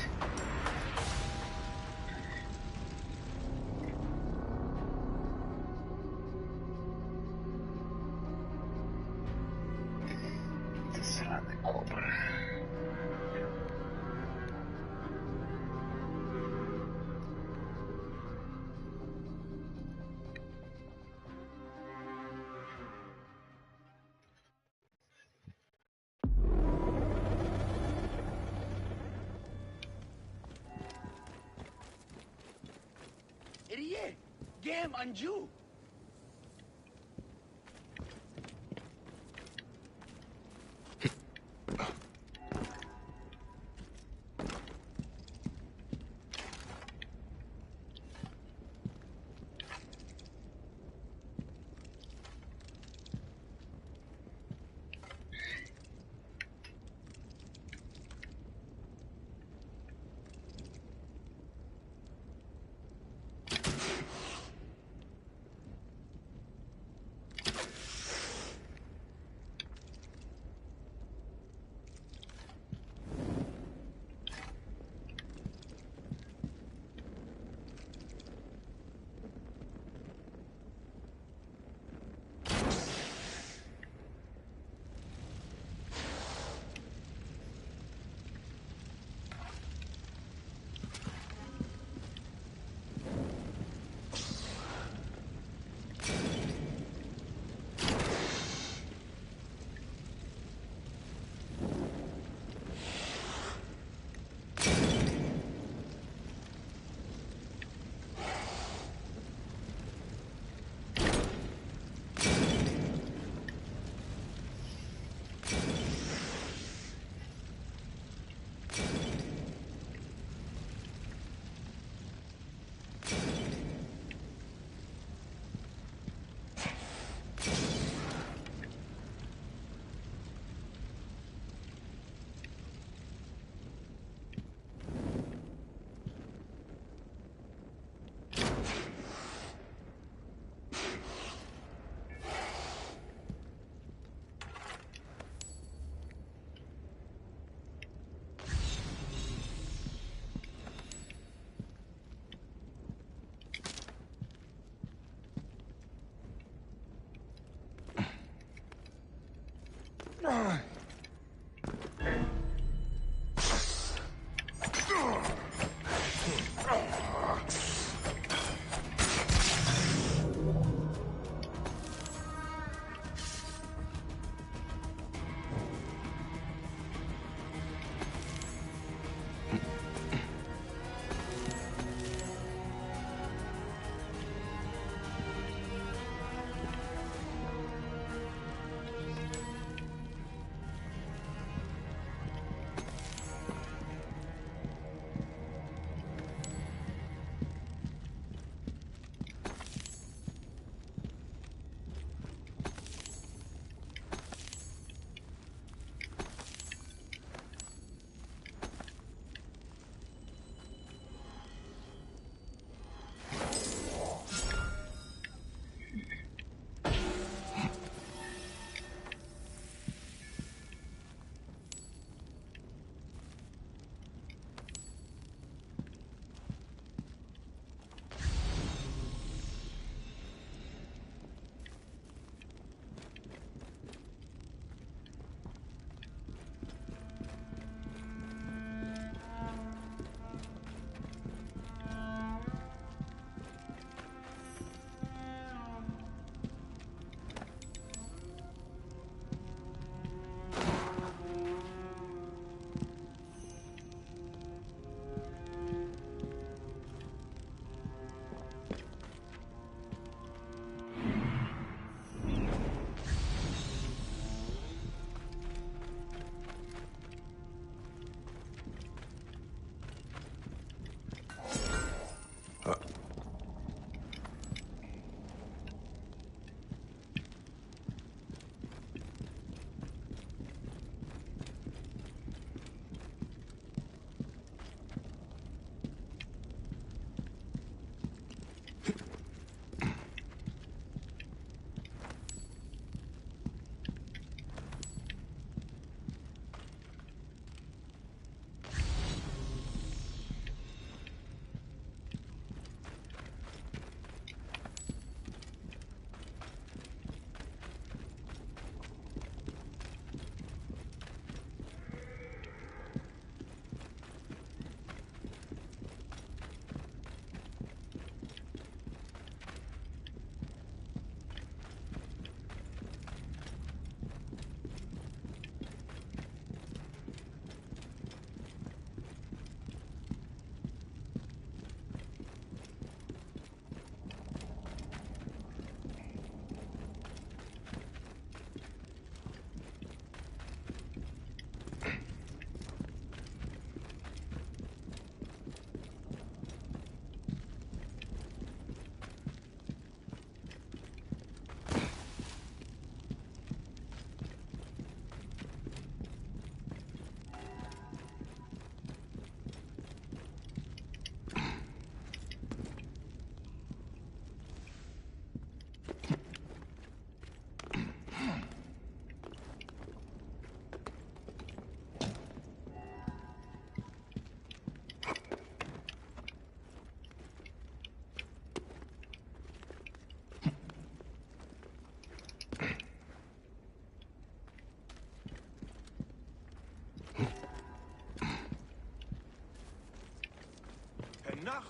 game on you.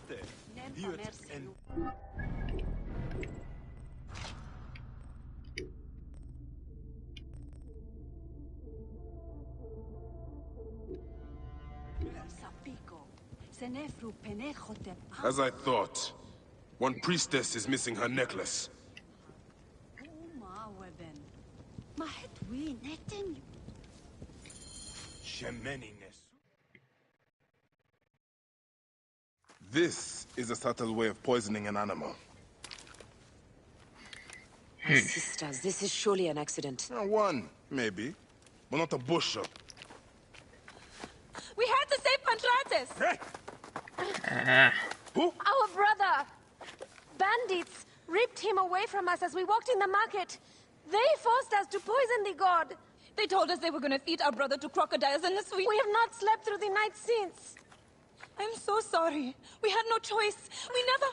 nachte. As I thought, one priestess is missing her necklace. This is a subtle way of poisoning an animal. My sisters, this is surely an accident. One, maybe, but not a bushel. We had to save Pantrates! Who? Our brother! Bandits ripped him away from us as we walked in the market. They forced us to poison the god. They told us they were gonna feed our brother to crocodiles in the sweet. We have not slept through the night since. I'm so sorry. We had no choice. We never...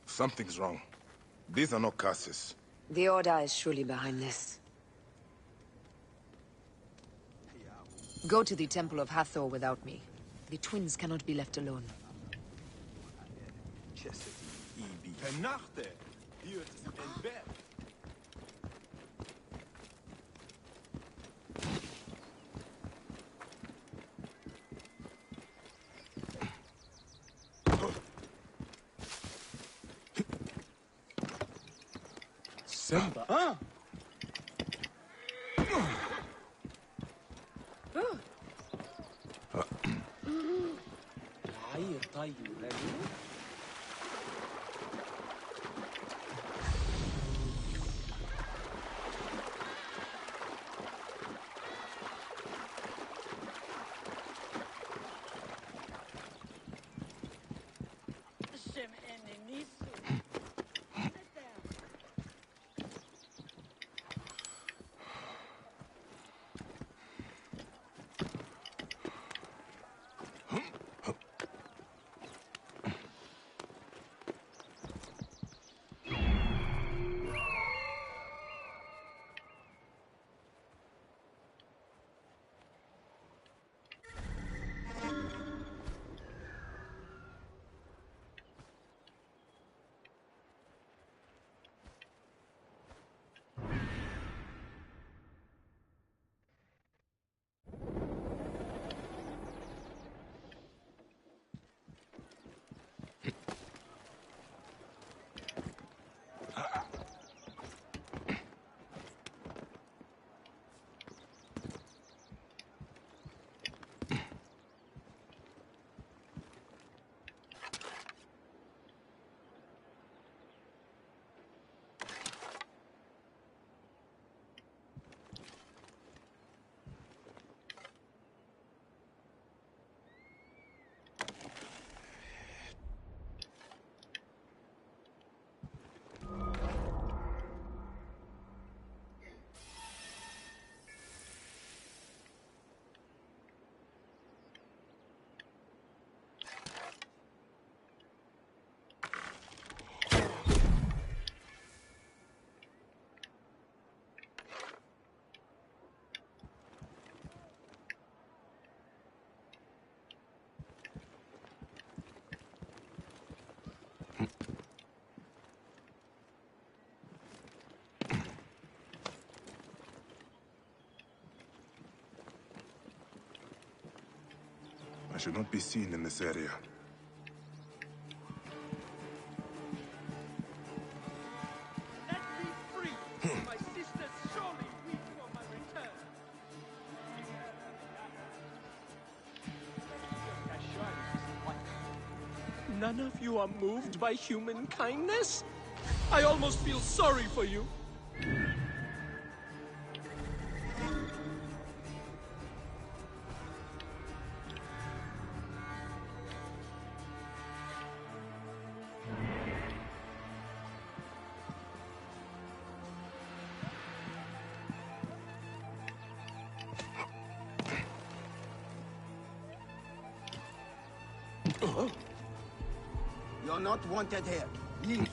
Something's wrong. These are not curses. The Order is surely behind this. Go to the Temple of Hathor without me. The twins cannot be left alone. Simba? I should not be seen in this area. Let me free! My sisters surely weep for my return. None of you are moved by human kindness? I almost feel sorry for you. You're not wanted here. Leave.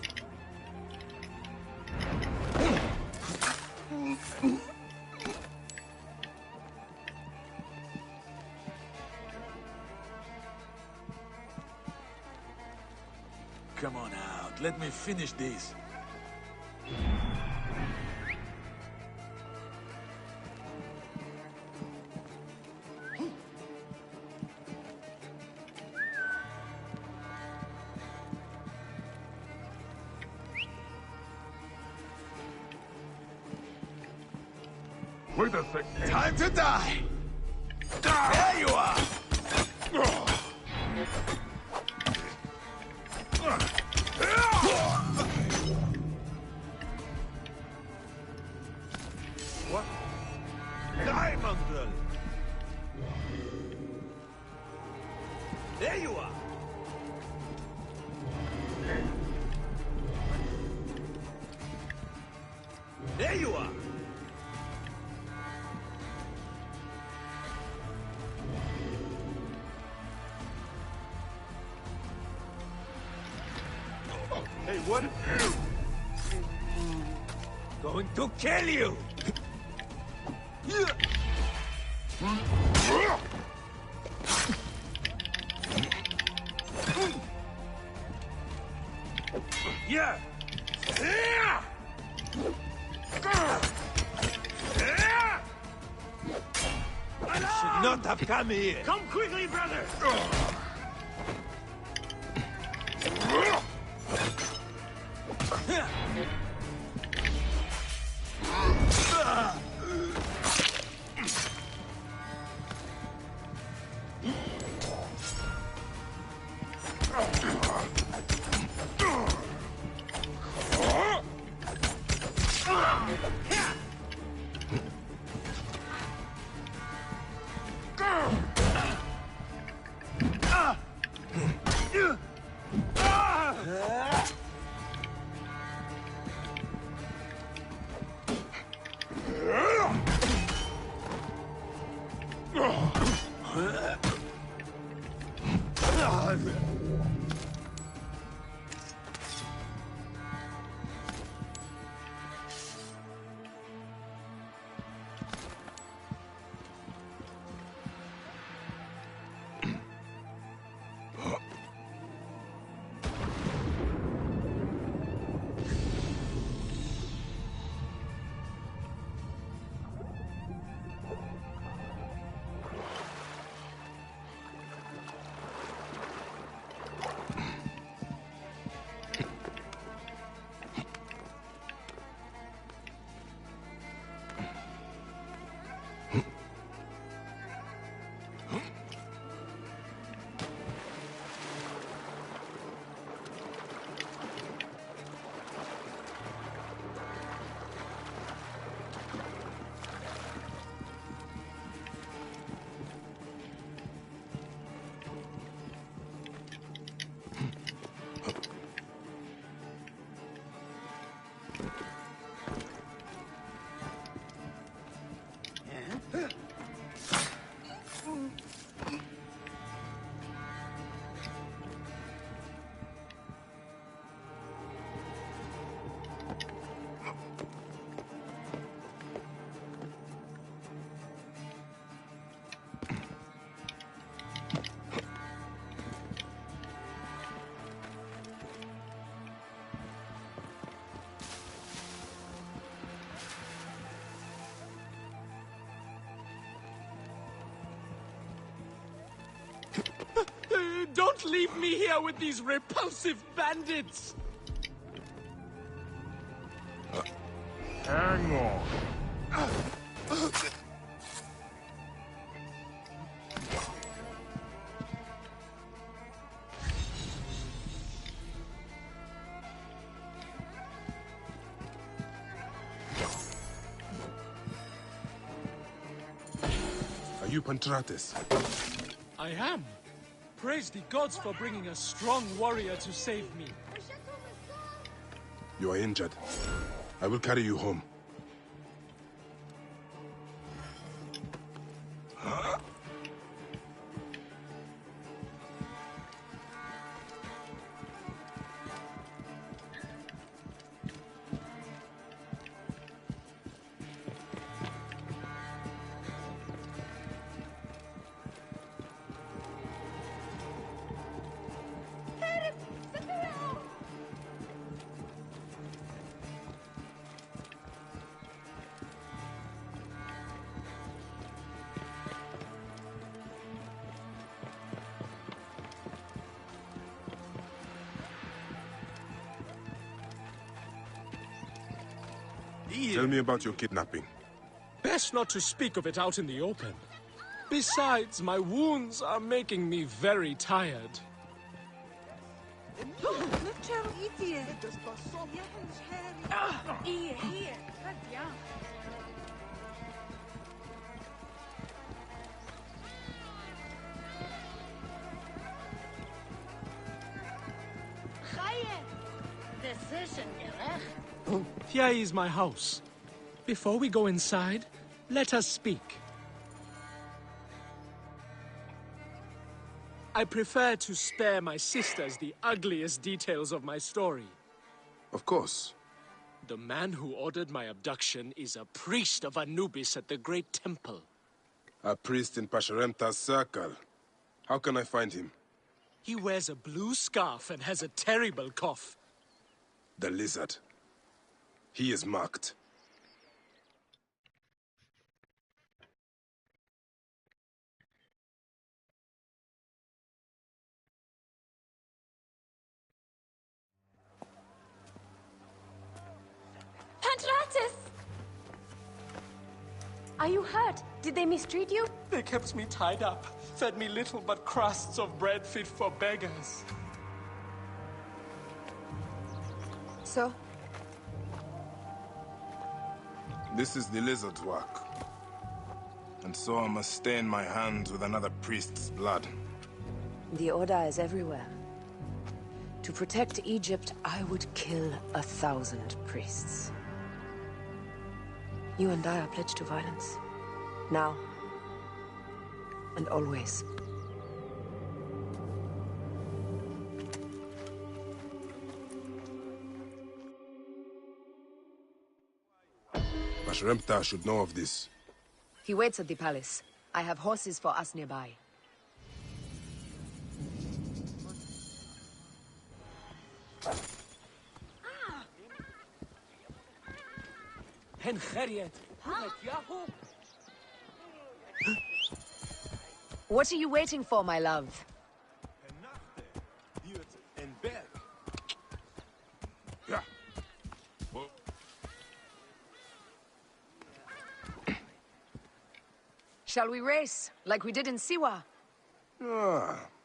come on out. Let me finish this. Wait a second. Time to die! There you are! What? Die, mongrel! There you are! There you are! Hey, what? Going to kill you! Yeah! Should not have come here! Come quickly, brother! Don't leave me here with these repulsive bandits! Hang on. Are you Pantrates? I am. Praise the gods for bringing a strong warrior to save me. You are injured. I will carry you home. Tell me about your kidnapping. Best not to speak of it out in the open. Besides, my wounds are making me very tired. Here is my house. Before we go inside, let us speak. I prefer to spare my sisters the ugliest details of my story. Of course. The man who ordered my abduction is a priest of Anubis at the Great Temple. A priest in Pasharemta's circle. How can I find him? He wears a blue scarf and has a terrible cough. The lizard. He is marked. Are you hurt? Did they mistreat you? They kept me tied up, fed me little but crusts of bread fit for beggars. So? This is the lizard's work. And so I must stain my hands with another priest's blood. The order is everywhere. To protect Egypt, I would kill 1,000 priests. You and I are pledged to violence. Now. And always. Pasharemta should know of this. He waits at the palace. I have horses for us nearby. What are you waiting for, my love? Shall we race, like we did in Siwa?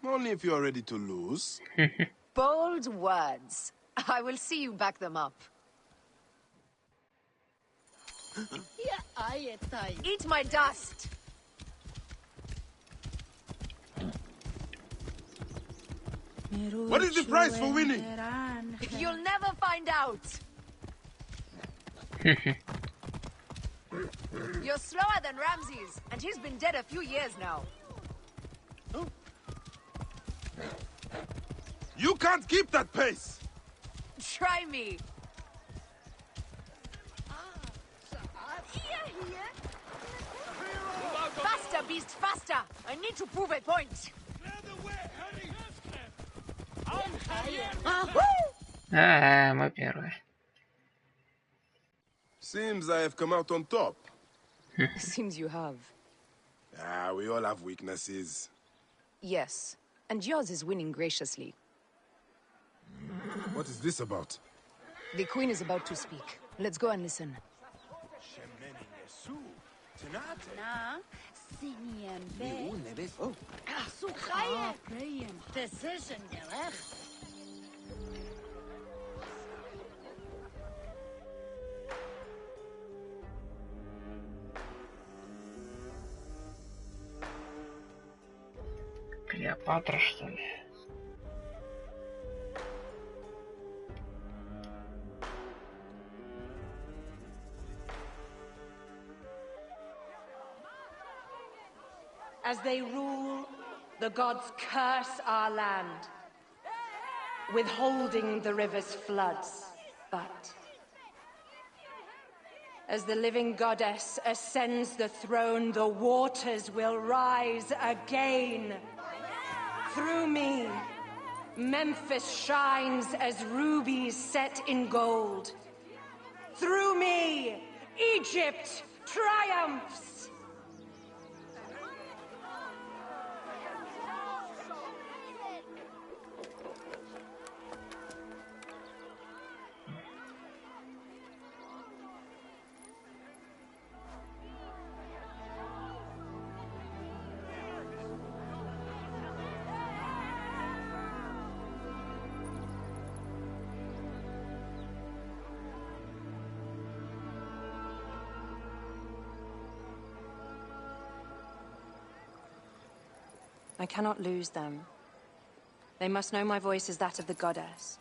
Only if you are ready to lose. Bold words. I will see you back them up. Eat my dust! What is the price for winning? You'll never find out! You're slower than Ramses, and he's been dead a few years now. You can't keep that pace! Try me! Faster, beast, faster! I need to prove a point! Мы первые. Seems I have come out on top. Seems you have. We all have weaknesses. Yes, and yours is winning graciously. What is this about? The queen is about to speak. Let's go and listen. Клеопатра, что ли? As they rule, the gods curse our land, withholding the river's floods. But as the living goddess ascends the throne, the waters will rise again. Through me, Memphis shines as rubies set in gold. Through me, Egypt triumphs. I cannot lose them. They must know my voice is that of the goddess.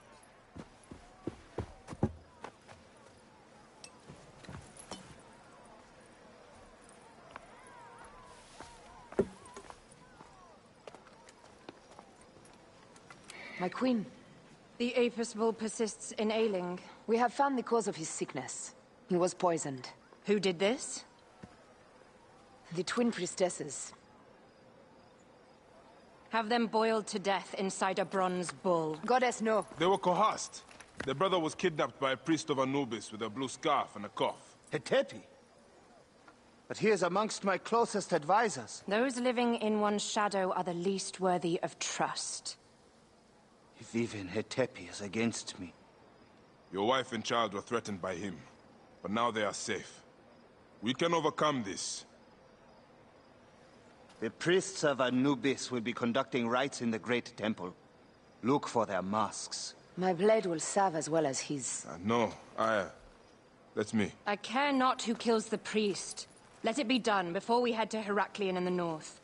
My queen. The Apis bull persists in ailing. We have found the cause of his sickness. He was poisoned. Who did this? The twin priestesses. Have them boiled to death inside a bronze bull. Goddess, no. They were coerced. Their brother was kidnapped by a priest of Anubis with a blue scarf and a cough. Hetepi? But he is amongst my closest advisors. Those living in one's shadow are the least worthy of trust. If even Hetepi is against me. Your wife and child were threatened by him, but now they are safe. We can overcome this. The priests of Anubis will be conducting rites in the Great Temple. Look for their masks. My blade will serve as well as his. No, that's me. I care not who kills the priest. Let it be done before we head to Heraklion in the north.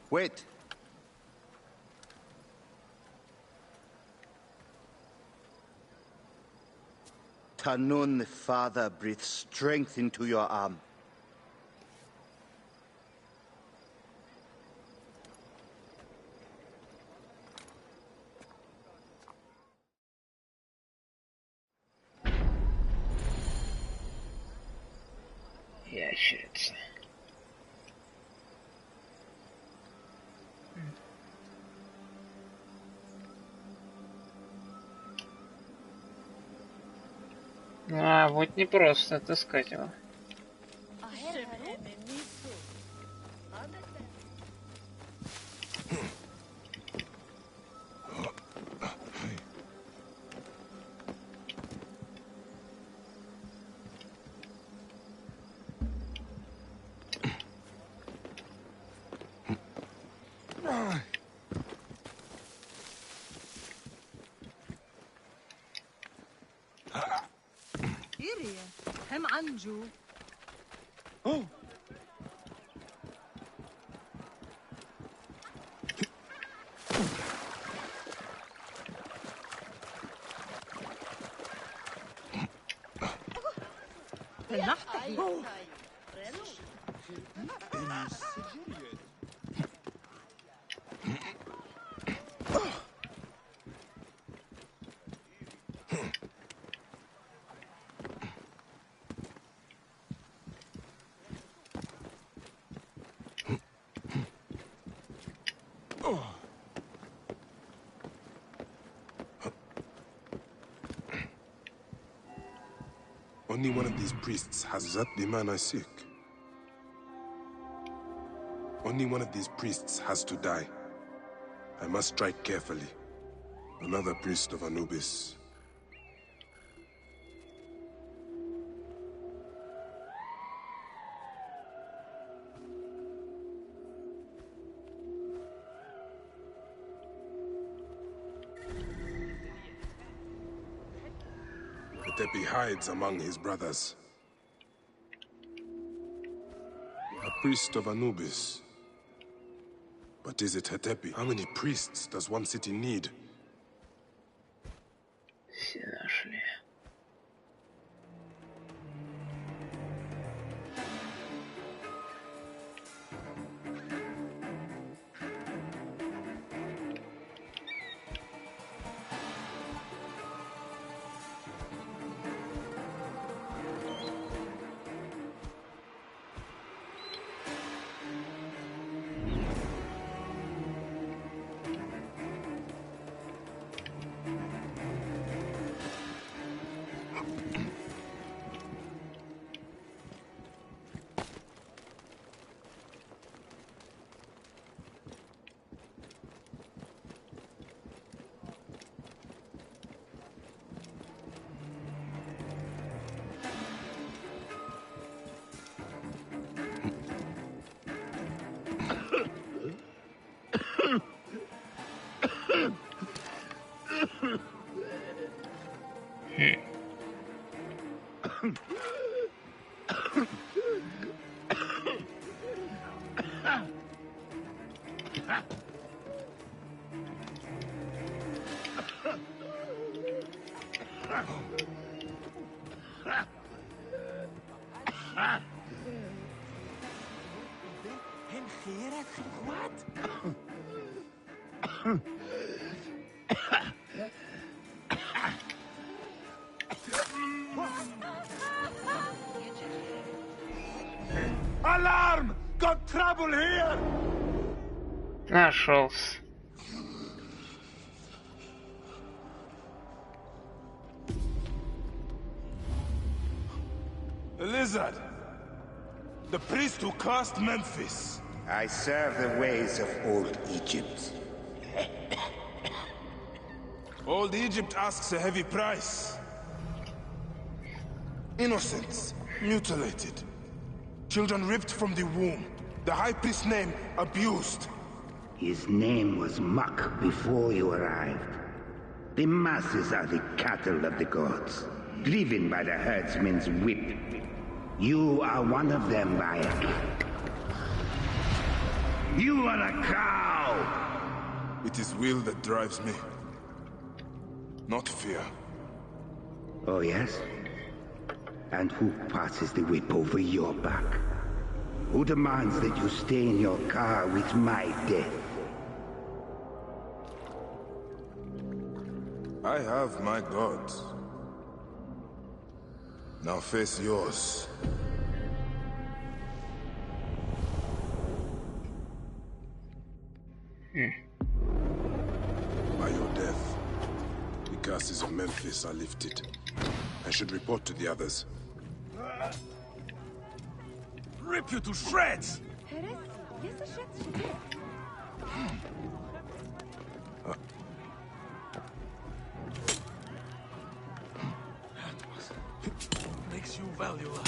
Wait. Tanun the Father breathes strength into your arm. Ящерица. Вот не просто отыскать его. هم عنجو. Only one of these priests has that the man I seek. Only one of these priests has to die. I must strike carefully. Another priest of Anubis. Hetepi hides among his brothers. A priest of Anubis. But is it Hetepi? How many priests does one city need? Все нашли. Alarm! Got trouble here! Нашелся. The lizard. The priest who cursed Memphis. I serve the ways of old Egypt. Old Egypt asks a heavy price. Innocents mutilated. Children ripped from the womb. The high priest's name abused. His name was Muck before you arrived. The masses are the cattle of the gods, driven by the herdsman's whip. You are one of them, Bayek. You are a cow! It is will that drives me, not fear. Oh, yes? And who passes the whip over your back? Who demands that you stay in your car with my death? I have my gods. Now face yours. By your death, the curses of Memphis are lifted. I should report to the others. Rip you to shreds! Makes you valuable.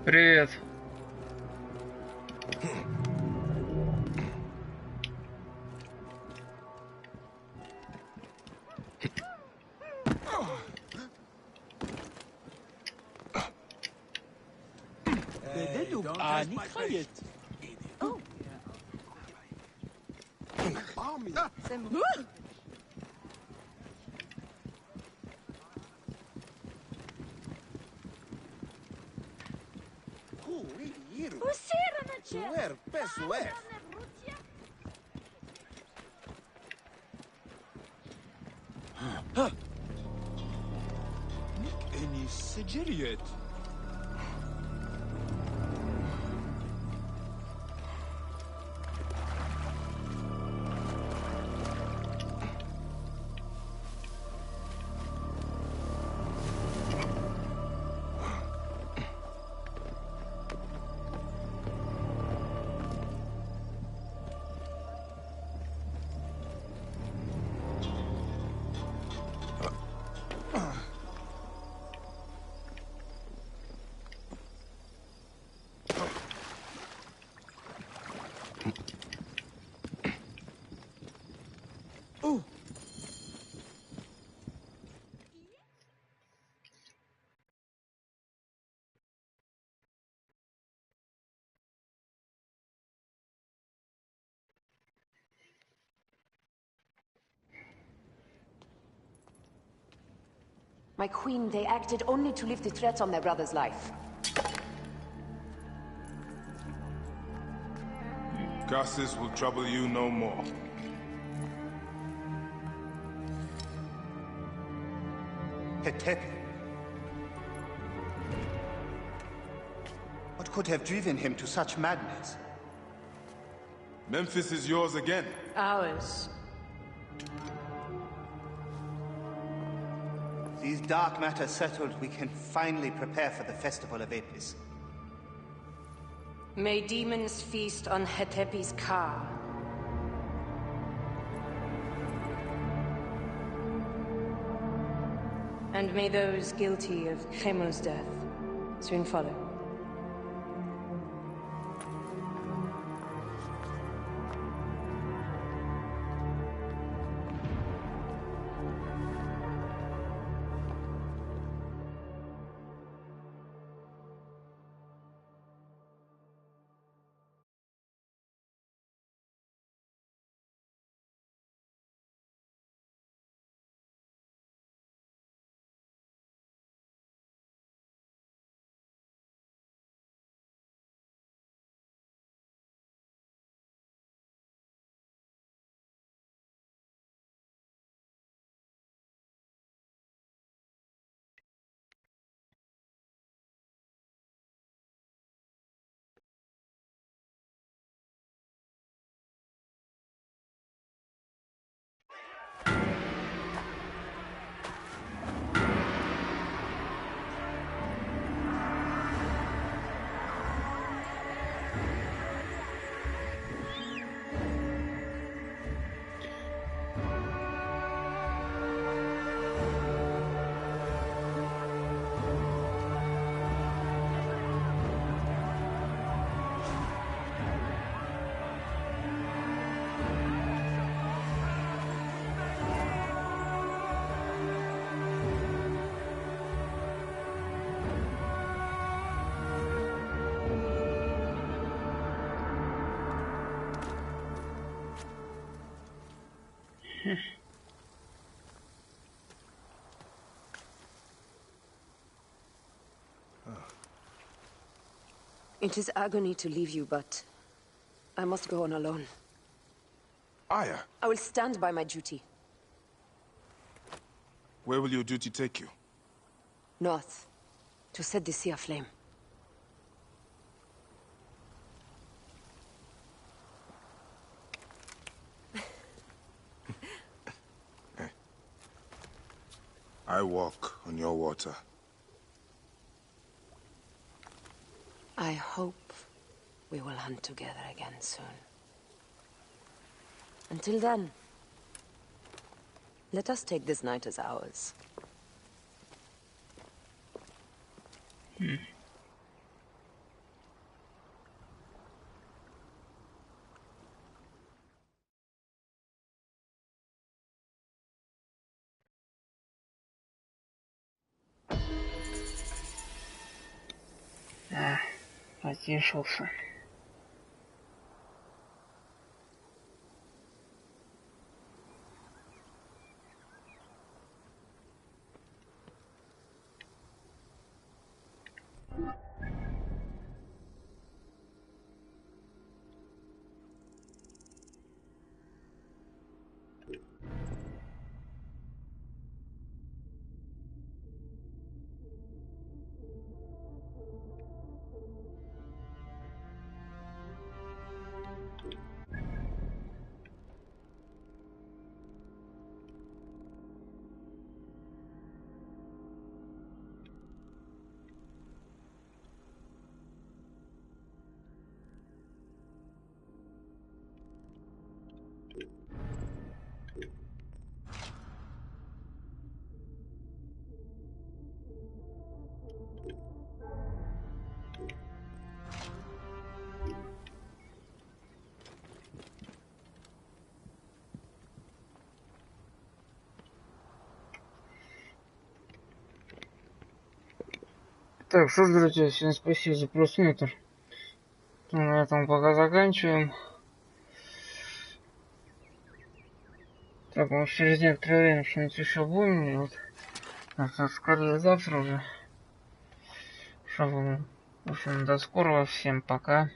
Привет. My queen, they acted only to lift the threat on their brother's life. Curses will trouble you no more. Hetepi. What could have driven him to such madness? Memphis is yours again. Ours. These dark matters settled, we can finally prepare for the festival of Apis. May demons feast on Hetepi's car. And may those guilty of Chemo's death Soon follow. It is agony to leave you, but I must go on alone. Aya, I will stand by my duty. where will your duty take you? North, to set the sea aflame. I walk on your water. I hope we will hunt together again soon. Until then, let us take this night as ours. Потешился. Так, что ж, друзья, всем спасибо за просмотр. На этом пока заканчиваем. Так, может через некоторое время что-нибудь еще будем. Вот. Так, скорее завтра уже. В общем, до скорого, всем пока.